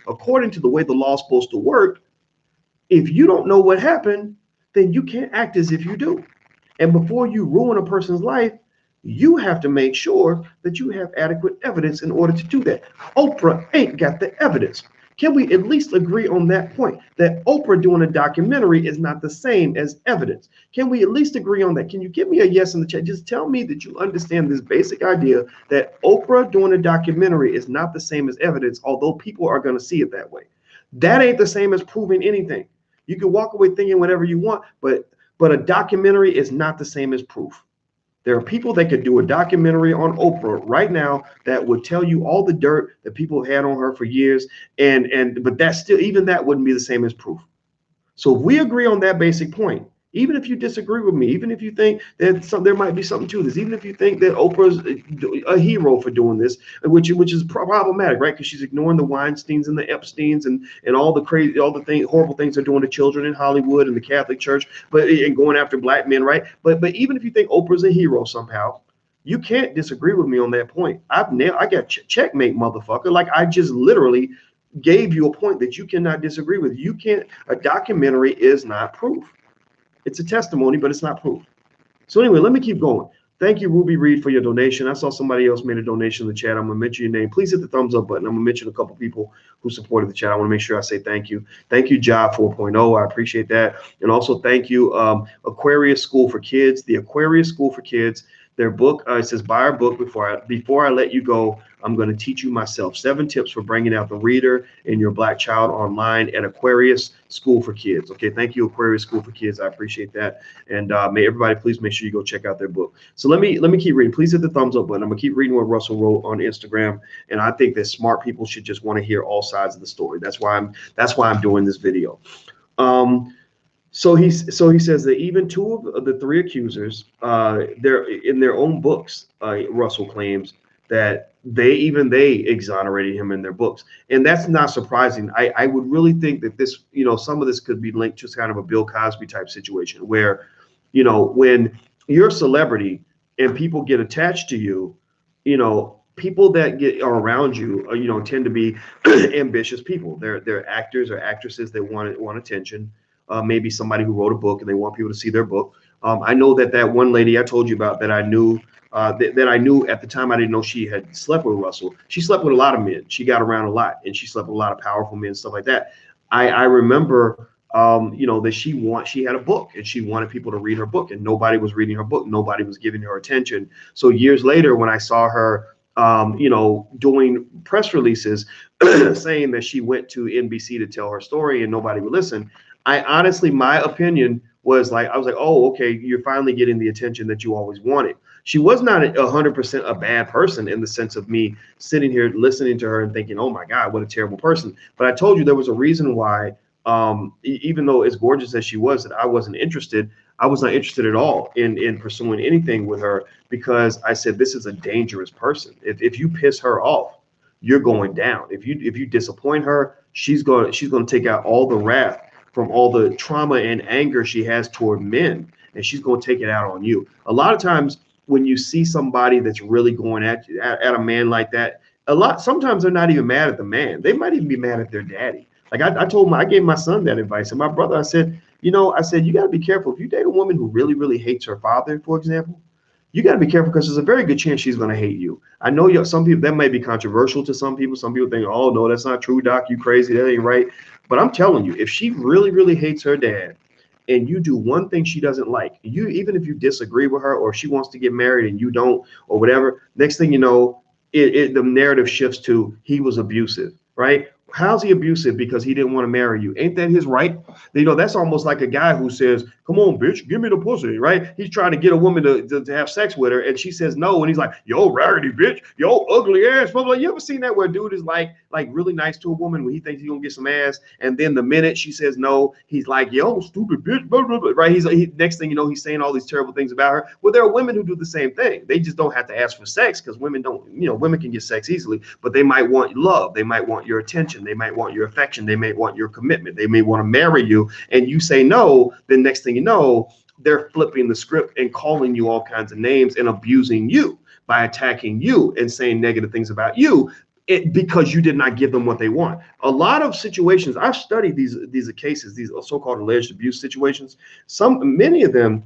Speaker 1: according to the way the law is supposed to work, if you don't know what happened, then you can't act as if you do. And before you ruin a person's life, you have to make sure that you have adequate evidence in order to do that. Oprah ain't got the evidence. Can we at least agree on that point, that Oprah doing a documentary is not the same as evidence? Can we at least agree on that? Can you give me a yes in the chat? Just tell me that you understand this basic idea that Oprah doing a documentary is not the same as evidence, although people are going to see it that way. That ain't the same as proving anything. You can walk away thinking whatever you want, but a documentary is not the same as proof. There are people that could do a documentary on Oprah right now that would tell you all the dirt that people had on her for years, but that still, even that wouldn't be the same as proof. So if we agree on that basic point, Even if you disagree with me, even if you think that there might be something to this, even if you think that Oprah's a hero for doing this, which is problematic, right? Because she's ignoring the Weinsteins and the Epsteins and all the crazy, all the horrible things they're doing to children in Hollywood and the Catholic Church, and going after black men, right? But even if you think Oprah's a hero somehow, you can't disagree with me on that point. I got checkmate, motherfucker. Like, I just literally gave you a point that you cannot disagree with. You can't. A documentary is not proof. It's a testimony, but it's not proof. So anyway, let me keep going. Thank you, Ruby Reed, for your donation. I saw somebody else made a donation in the chat. I'm going to mention your name. Please hit the thumbs up button. I'm going to mention a couple people who supported the chat. I want to make sure I say thank you. Thank you, Job 4.0. I appreciate that. And also thank you, Aquarius School for Kids. The Aquarius School for Kids, their book, it says, buy our book before I let you go. I'm going to teach you myself. 7 tips for bringing out the reader in your black child online at Aquarius School for Kids. Okay, thank you, Aquarius School for Kids. I appreciate that. And may everybody please make sure you go check out their book. So let me keep reading. Please hit the thumbs up button. I'm gonna keep reading what Russell wrote on Instagram. And I think that smart people should just want to hear all sides of the story. That's why I'm doing this video. So he says that even 2 of the 3 accusers, they're in their own books. Russell claims that they exonerated him in their books, and that's not surprising. I would really think that this, some of this could be linked to kind of a Bill Cosby type situation where, when you're a celebrity and people get attached to you, people that are around you, tend to be ambitious people. They're actors or actresses that want attention. Maybe somebody who wrote a book and they want people to see their book. I know that one lady I told you about that I knew, that I knew at the time, I didn't know she had slept with Russell. She slept with a lot of men. She got around a lot, and she slept with a lot of powerful men, stuff like that. I remember, that she had a book and she wanted people to read her book, and nobody was reading her book. Nobody was giving her attention. So years later, when I saw her, doing press releases saying that she went to NBC to tell her story and nobody would listen, I honestly, my opinion was like, I was like, oh, okay, you're finally getting the attention that you always wanted. She was not 100% a bad person in the sense of me sitting here listening to her and thinking, oh my God, what a terrible person. But I told you there was a reason why, even though as gorgeous as she was, that I wasn't interested. I was not interested at all in pursuing anything with her, because I said, this is a dangerous person. If you piss her off, you're going down. If you disappoint her, she's going to take out all the wrath from all the trauma and anger she has toward men, and she's going to take it out on you. A lot of times when you see somebody that's really going at a man like that, sometimes they're not even mad at the man. They might even be mad at their daddy. Like I gave my son that advice, and my brother, I said, you got to be careful. If you date a woman who really, really hates her father, for example, you got to be careful, because there's a very good chance she's going to hate you. I know some people, that might be controversial to some people. Some people think, oh no, that's not true, Doc, you crazy, that ain't right. But I'm telling you, if she really, really hates her dad, and you do one thing she doesn't like, even if you disagree with her, or she wants to get married and you don't, or whatever, next thing you know, the narrative shifts to he was abusive, right? How's he abusive? Because he didn't want to marry you. Ain't that his right? That's almost like a guy who says, come on, bitch, give me the pussy, right? He's trying to get a woman to have sex with her, and she says no, and he's like, yo, raggedy bitch, yo, ugly ass. Like, you ever seen that where a dude is like really nice to a woman when he thinks he's gonna get some ass, and then the minute she says no, he's like, yo, stupid bitch, blah, blah, blah, right? Next thing you know, he's saying all these terrible things about her. Well, there are women who do the same thing. They just don't have to ask for sex, because women don't, women can get sex easily, but they might want love. They might want your attention. They might want your affection. They may want your commitment. They may want to marry you, and you say no. Then next thing you know, they're flipping the script and calling you all kinds of names and abusing you by attacking you and saying negative things about you, because you did not give them what they want. A lot of situations, I've studied these cases, these so-called alleged abuse situations. Many of them,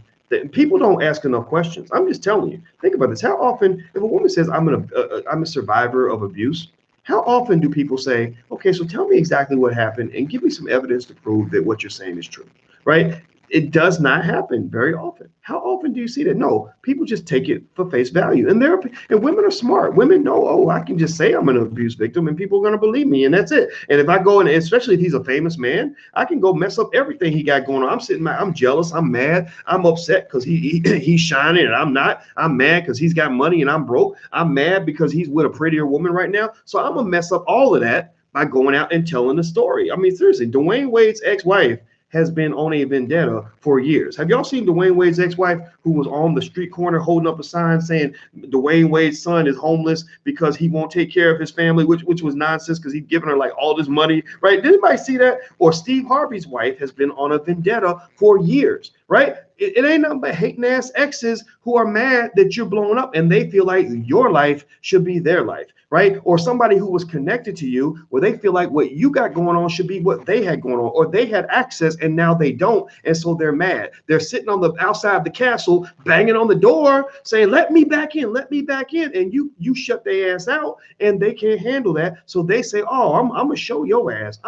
Speaker 1: people don't ask enough questions. I'm just telling you. Think about this. How often, if a woman says, I'm a survivor of abuse, how often do people say, okay, so tell me exactly what happened and give me some evidence to prove that what you're saying is true, right? It does not happen very often. How often do you see that? No, people just take it for face value. And women are smart. Women know, oh, I can just say I'm an abuse victim and people are going to believe me, and that's it. And if I go in, especially if he's a famous man, I can go mess up everything he got going on. I'm jealous. I'm mad. I'm upset because he's shining and I'm not. I'm mad because he's got money and I'm broke. I'm mad because he's with a prettier woman right now. So I'm going to mess up all of that by going out and telling the story. I mean, seriously, Dwayne Wade's ex-wife has been on a vendetta for years. Have y'all seen Dwayne Wade's ex-wife, who was on the street corner holding up a sign saying Dwayne Wade's son is homeless because he won't take care of his family, which was nonsense because he's giving her like all this money, right? Did anybody see that? Or Steve Harvey's wife has been on a vendetta for years, right? It ain't nothing but hating ass exes who are mad that you're blowing up and they feel like your life should be their life, right? Or somebody who was connected to you where they feel like what you got going on should be what they had going on, or they had access and now they don't, and so they're mad. They're sitting on the outside of the castle banging on the door saying, let me back in, and you shut their ass out and they can't handle that, so they say, oh, I'm gonna show your ass,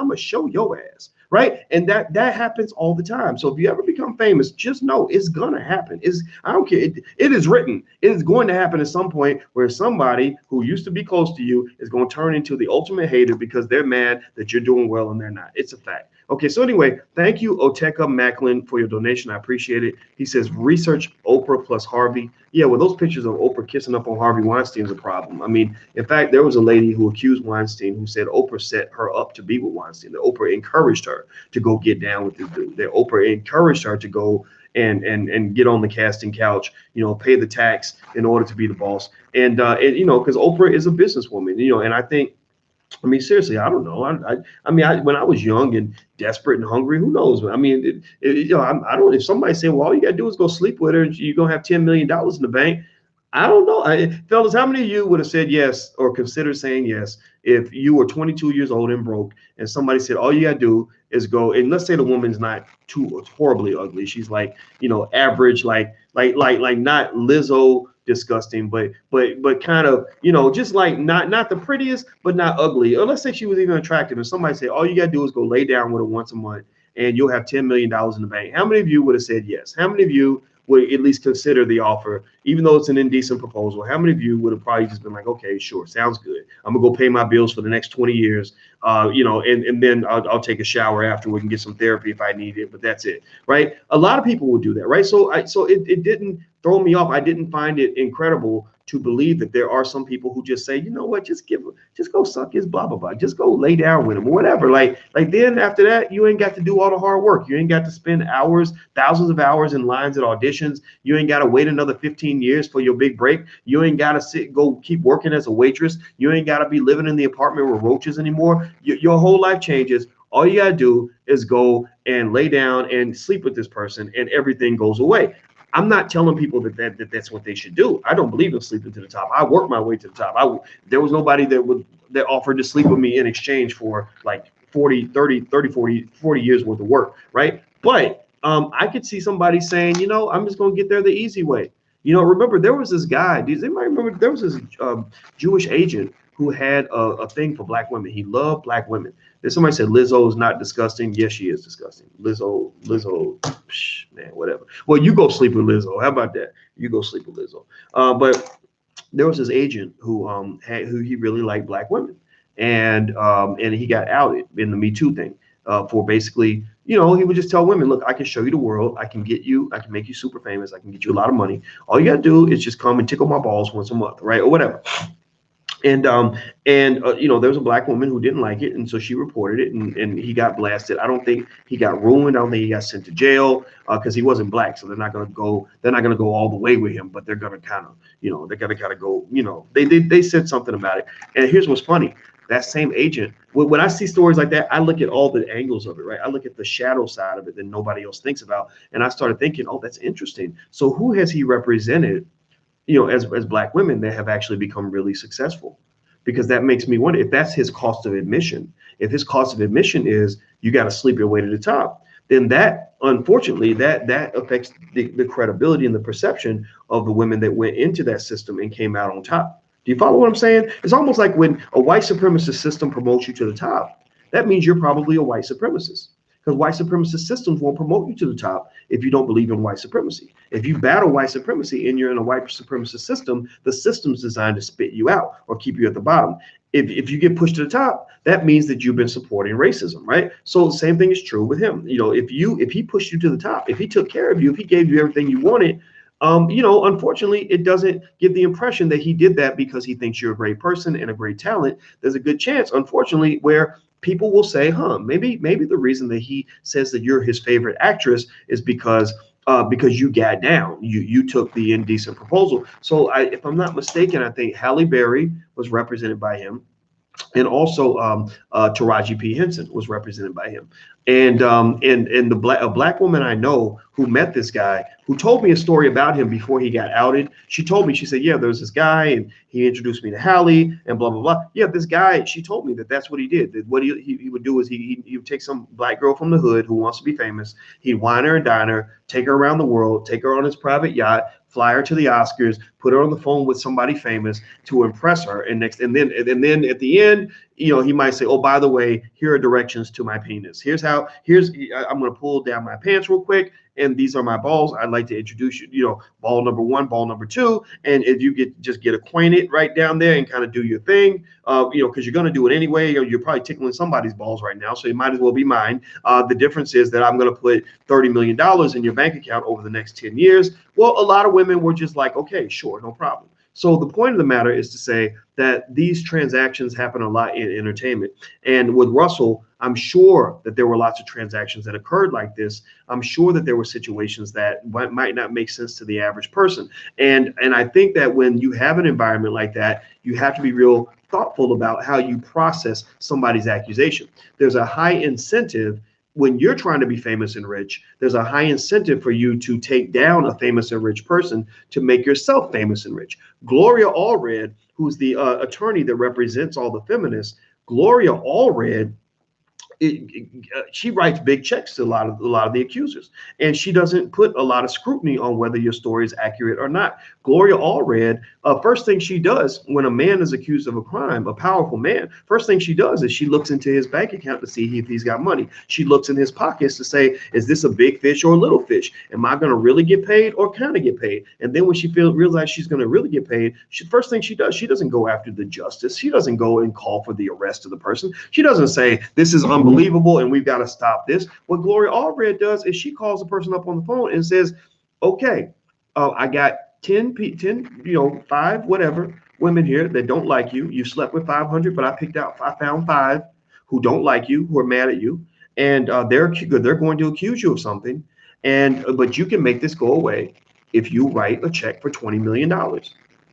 Speaker 1: right? And that happens all the time. So if you ever become famous, just know it's gonna happen. I don't care. It is written. It is going to happen at some point where somebody who used to be close to you is going to turn into the ultimate hater because they're mad that you're doing well and they're not. It's a fact. Okay, so anyway, thank you, Oteka Macklin, for your donation. I appreciate it. He says, research Oprah plus Harvey. Yeah, well, those pictures of Oprah kissing up on Harvey Weinstein is a problem. I mean, in fact, there was a lady who accused Weinstein who said Oprah set her up to be with Weinstein, that Oprah encouraged her to go get down with this dude, that Oprah encouraged her to go and get on the casting couch, pay the tax in order to be the boss. And because Oprah is a businesswoman, and I think, I mean, seriously, I don't know. I mean, when I was young and desperate and hungry, who knows? I mean, I don't. If somebody say, well, all you gotta do is go sleep with her, and you're gonna have $10 million in the bank. I don't know. Fellas, how many of you would have said yes or considered saying yes if you were 22 years old and broke, and somebody said, all you gotta do is go, and let's say the woman's not too horribly ugly. She's like, average, like not Lizzo disgusting, but kind of, just like not the prettiest, but not ugly. Or let's say she was even attractive, and somebody said, all you gotta do is go lay down with her once a month and you'll have $10 million in the bank. How many of you would have said yes? How many of you would at least consider the offer, even though it's an indecent proposal? How many of you would have probably just been like, okay, sure, sounds good. I'm gonna go pay my bills for the next 20 years, and then I'll take a shower afterward and get some therapy if I need it, but that's it, right? A lot of people would do that, right? So it didn't throw me off. I didn't find it incredible to believe that there are some people who just say, you know what, just go suck his blah blah blah, just go lay down with him or whatever. Like then after that, you ain't got to do all the hard work. You ain't got to spend hours, thousands of hours in lines at auditions. You ain't got to wait another 15 years for your big break. You ain't got to go keep working as a waitress. You ain't got to be living in the apartment with roaches anymore. Your whole life changes. All you got to do is go and lay down and sleep with this person and everything goes away. I'm not telling people that that's what they should do. I don't believe in sleeping to the top. I worked my way to the top. There was nobody that offered to sleep with me in exchange for like 40 years worth of work, right? But I could see somebody saying, I'm just going to get there the easy way. Remember, there was this guy. Does anybody remember? There was this Jewish agent who had a thing for black women. He loved black women. Then somebody said Lizzo is not disgusting. Yes, she is disgusting. Lizzo, man, whatever. Well, you go sleep with Lizzo. How about that? You go sleep with Lizzo. But there was this agent who he really liked black women, and he got outed in the Me Too thing for basically, he would just tell women, look, I can show you the world. I can make you super famous. I can get you a lot of money. All you got to do is just come and tickle my balls once a month, right? Or whatever. And there was a black woman who didn't like it, and so she reported it, and he got blasted. I don't think he got ruined. I don't think he got sent to jail because he wasn't black. So they're not gonna go all the way with him, but they're gonna kind of go. They said something about it. And here's what's funny: that same agent, when I see stories like that, I look at all the angles of it, right? I look at the shadow side of it that nobody else thinks about, and I started thinking, oh, that's interesting. So who has he represented? As black women that have actually become really successful, because that makes me wonder if that's his cost of admission. If his cost of admission is you got to sleep your way to the top, then that, unfortunately, that affects the credibility and the perception of the women that went into that system and came out on top. Do you follow what I'm saying? It's almost like when a white supremacist system promotes you to the top, that means you're probably a white supremacist. Because white supremacist systems won't promote you to the top if you don't believe in white supremacy. If you battle white supremacy and you're in a white supremacist system, the system's designed to spit you out or keep you at the bottom. If you get pushed to the top, that means that you've been supporting racism, right? So the same thing is true with him. If he pushed you to the top, if he took care of you, if he gave you everything you wanted, unfortunately, it doesn't give the impression that he did that because he thinks you're a great person and a great talent. There's a good chance, unfortunately, where people will say, huh, maybe the reason that he says that you're his favorite actress is because you got down, you took the indecent proposal. So if I'm not mistaken, I think Halle Berry was represented by him, and also Taraji P. Henson was represented by him. And a black woman I know who met this guy, who told me a story about him before he got outed. She told me, she said, yeah, there's this guy and he introduced me to Halle and blah, blah, blah. Yeah, this guy, she told me that that's what he did. That what he would do is he would take some black girl from the hood who wants to be famous. He'd wine her and dine her, take her around the world, take her on his private yacht, fly her to the Oscars, put her on the phone with somebody famous to impress her. And then at the end, he might say, oh, by the way, here are directions to my penis. I'm going to pull down my pants real quick. And these are my balls. I'd like to introduce you, ball number one, ball number two. And if you just get acquainted right down there and kind of do your thing, because you're going to do it anyway. You're probably tickling somebody's balls right now. So it might as well be mine. The difference is that I'm going to put $30 million in your bank account over the next 10 years. Well, a lot of women were just like, okay, sure, no problem. So the point of the matter is to say that these transactions happen a lot in entertainment. And with Russell, I'm sure that there were lots of transactions that occurred like this. I'm sure that there were situations that might not make sense to the average person. And I think that when you have an environment like that, you have to be real thoughtful about how you process somebody's accusation. There's a high incentive when you're trying to be famous and rich. There's a high incentive for you to take down a famous and rich person to make yourself famous and rich. Gloria Allred, who's the attorney that represents all the feminists, Gloria Allred, she writes big checks to a lot of the accusers, and she doesn't put a lot of scrutiny on whether your story is accurate or not. Gloria Allred, first thing she does when a man is accused of a crime, a powerful man, first thing she does is she looks into his bank account to see if he's got money. She looks in his pockets to say, is this a big fish or a little fish? Am I going to really get paid or kind of get paid? And then when she realizes she's going to really get paid, first thing she does, she doesn't go after the justice. She doesn't go and call for the arrest of the person. She doesn't say, this is unbelievable and we've got to stop this. What Gloria Allred does is she calls the person up on the phone and says, okay, I got 10, 5, whatever, women here that don't like you. You slept with 500, but I found 5 who don't like you, who are mad at you. And they're going to accuse you of something. But you can make this go away if you write a check for $20 million.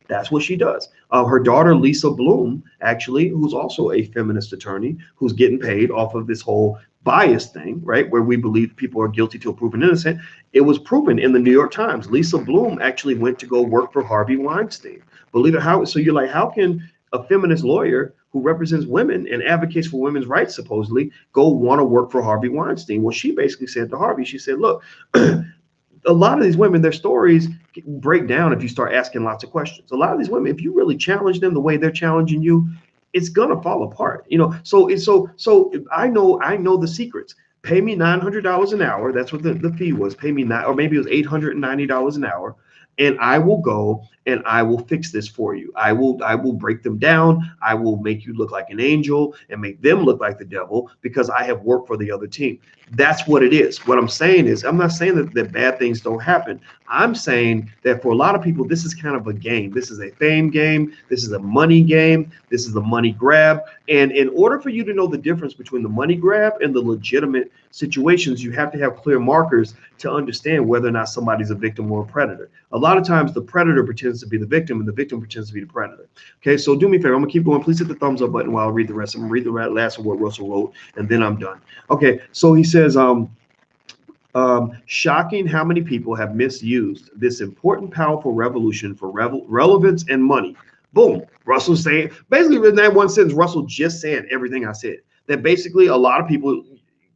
Speaker 1: That's what she does. Her daughter, Lisa Bloom, actually, who's also a feminist attorney, who's getting paid off of this whole bias thing, right, where we believe people are guilty till proven innocent. It was proven in the New York Times. Lisa Bloom actually went to go work for Harvey Weinstein. Believe it how? So you're like, how can a feminist lawyer who represents women and advocates for women's rights supposedly go want to work for Harvey Weinstein? Well, she basically said to Harvey, she said, look, a lot of these women, their stories break down if you start asking lots of questions. A lot of these women, if you really challenge them the way they're challenging you, it's gonna fall apart. So I know the secrets. Pay me $900 an hour. That's what the fee was. Pay me or maybe it was $890 an hour. And I will go and I will fix this for you. I will break them down. I will make you look like an angel and make them look like the devil because I have worked for the other team. That's what it is. What I'm saying is, I'm not saying that bad things don't happen. I'm saying that for a lot of people, this is kind of a game. This is a fame game. This is a money game. This is a money grab. And in order for you to know the difference between the money grab and the legitimate situations, you have to have clear markers to understand whether or not somebody's a victim or a predator. A lot of times the predator pretends to be the victim and the victim pretends to be the predator. Okay, so do me a favor. I'm gonna keep going. Please hit the thumbs up button while I read the rest. I'm gonna read the last of what Russell wrote and then I'm done. Okay, so he says, shocking how many people have misused this important, powerful revolution for relevance and money. Boom. Russell's saying, basically in that one sentence, Russell just said everything I said. That basically a lot of people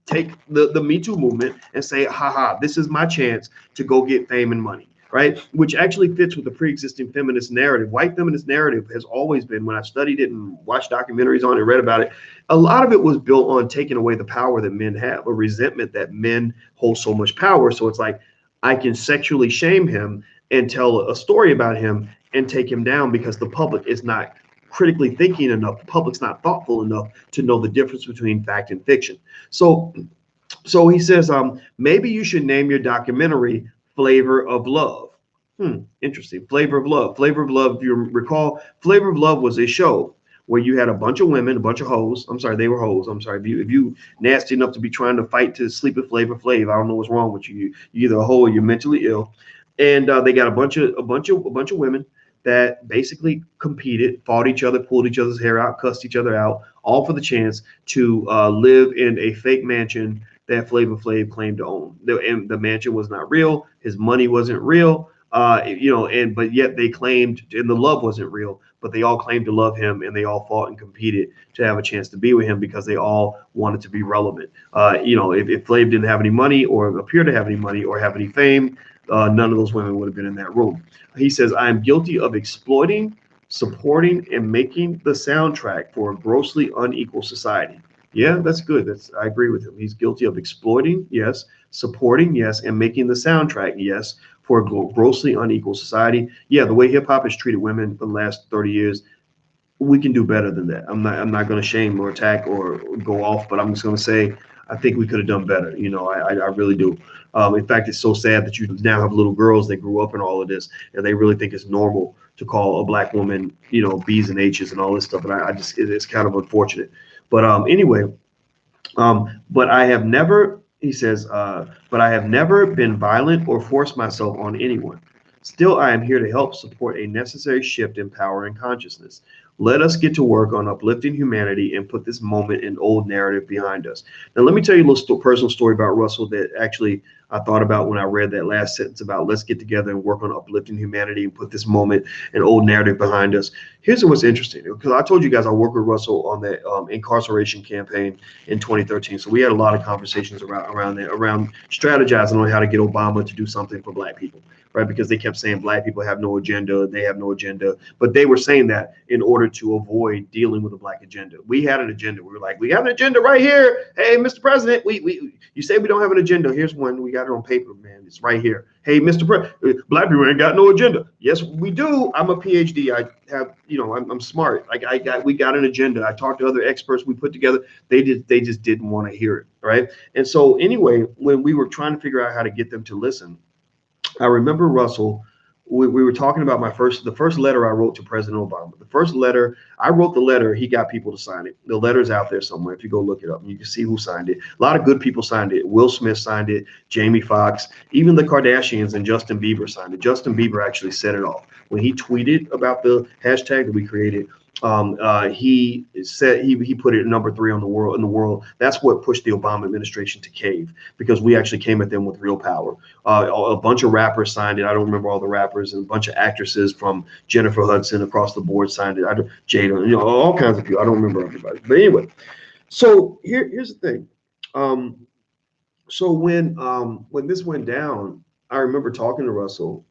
Speaker 1: take the Me Too movement and say, haha, this is my chance to go get fame and money, right? Which actually fits with the pre-existing feminist narrative. White feminist narrative has always been, when I studied it and watched documentaries on it, read about it, a lot of it was built on taking away the power that men have, a resentment that men hold so much power. So it's like, I can sexually shame him and tell a story about him and take him down because the public is not critically thinking enough. The public's not thoughtful enough to know the difference between fact and fiction. So he says, maybe you should name your documentary Flavor of Love. Interesting. Flavor of Love. Flavor of Love, if you recall, Flavor of Love was a show where you had a bunch of women, a bunch of hoes. I'm sorry, they were hoes. I'm sorry. If you nasty enough to be trying to fight to sleep with Flavor Flav, I don't know what's wrong with you. You're either a hoe or you're mentally ill. And they got a bunch of women that basically competed, fought each other, pulled each other's hair out, cussed each other out, all for the chance to live in a fake mansion that Flavor Flav claimed to own. And the mansion was not real. His money wasn't real. And but yet they claimed, and the love wasn't real, but they all claimed to love him, and they all fought and competed to have a chance to be with him because they all wanted to be relevant. If Flav didn't have any money or appear to have any money or have any fame, none of those women would have been in that room. He says, I am guilty of exploiting, supporting, and making the soundtrack for a grossly unequal society. Yeah, that's good. I agree with him. He's guilty of exploiting, yes, supporting, yes, and making the soundtrack, yes, for a grossly unequal society. Yeah, the way hip hop has treated women for the last 30 years, we can do better than that. I'm not going to shame or attack or go off, but I'm just going to say I think we could have done better. I really do. In fact, it's so sad that you now have little girls that grew up in all of this, and they really think it's normal to call a black woman, B's and H's and all this stuff. And it's kind of unfortunate. But anyway, but I have never, he says, but I have never been violent or forced myself on anyone. Still, I am here to help support a necessary shift in power and consciousness. Let us get to work on uplifting humanity and put this moment and old narrative behind us. Now, let me tell you a little personal story about Russell that actually I thought about when I read that last sentence about let's get together and work on uplifting humanity and put this moment and old narrative behind us. Here's what's interesting, because I told you guys I worked with Russell on that incarceration campaign in 2013. So we had a lot of conversations around that, around strategizing on how to get Obama to do something for black people, right? Because they kept saying black people have no agenda, they have no agenda, but they were saying that in order to avoid dealing with a black agenda. We had an agenda. We were like, we have an agenda right here. Hey, Mr. President, you say we don't have an agenda. Here's one. We got it on paper, man. It's right here. Hey, Mr. President, black people ain't got no agenda. Yes, we do. I'm a PhD. I have, I'm smart. We got an agenda. I talked to other experts. We put together. They just didn't want to hear it, right? And so anyway, when we were trying to figure out how to get them to listen, I remember Russell, we were talking about the first letter I wrote to President Obama. The first letter, I wrote the letter, he got people to sign it. The letter's out there somewhere. If you go look it up, you can see who signed it. A lot of good people signed it. Will Smith signed it, Jamie Foxx, even the Kardashians and Justin Bieber signed it. Justin Bieber actually set it off. When he tweeted about the hashtag that we created, he said he put it at number 3 in the world. That's what pushed the Obama administration to cave, because we actually came at them with real power. A bunch of rappers signed it. I don't remember all the rappers, and a bunch of actresses from Jennifer Hudson across the board signed it. Jada, all kinds of people. I don't remember everybody, but anyway. So here's the thing. So when this went down, I remember talking to Russell,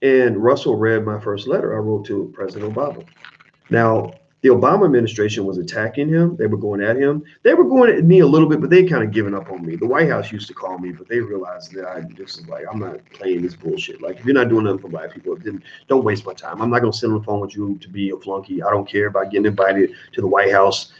Speaker 1: and Russell read my first letter I wrote to President Obama. Now, the Obama administration was attacking him. They were going at him. They were going at me a little bit, but they kind of given up on me. The White House used to call me, but they realized that I'm not playing this bullshit. Like, if you're not doing nothing for black people, then don't waste my time. I'm not going to sit on the phone with you to be a flunky. I don't care about getting invited to the White House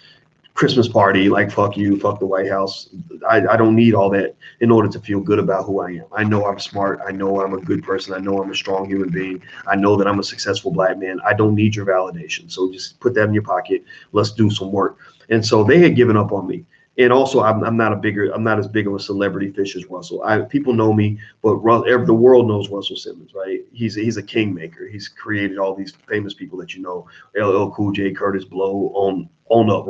Speaker 1: Christmas party. Like, fuck you, fuck the White House. I don't need all that in order to feel good about who I am. I know I'm smart. I know I'm a good person. I know I'm a strong human being. I know that I'm a successful black man. I don't need your validation. So just put that in your pocket. Let's do some work. And so they had given up on me. And also, I'm not as big of a celebrity fish as Russell. People know me, but the world knows Russell Simmons, right? He's a kingmaker. He's created all these famous people that you know, LL Cool J, Curtis Blow, on up.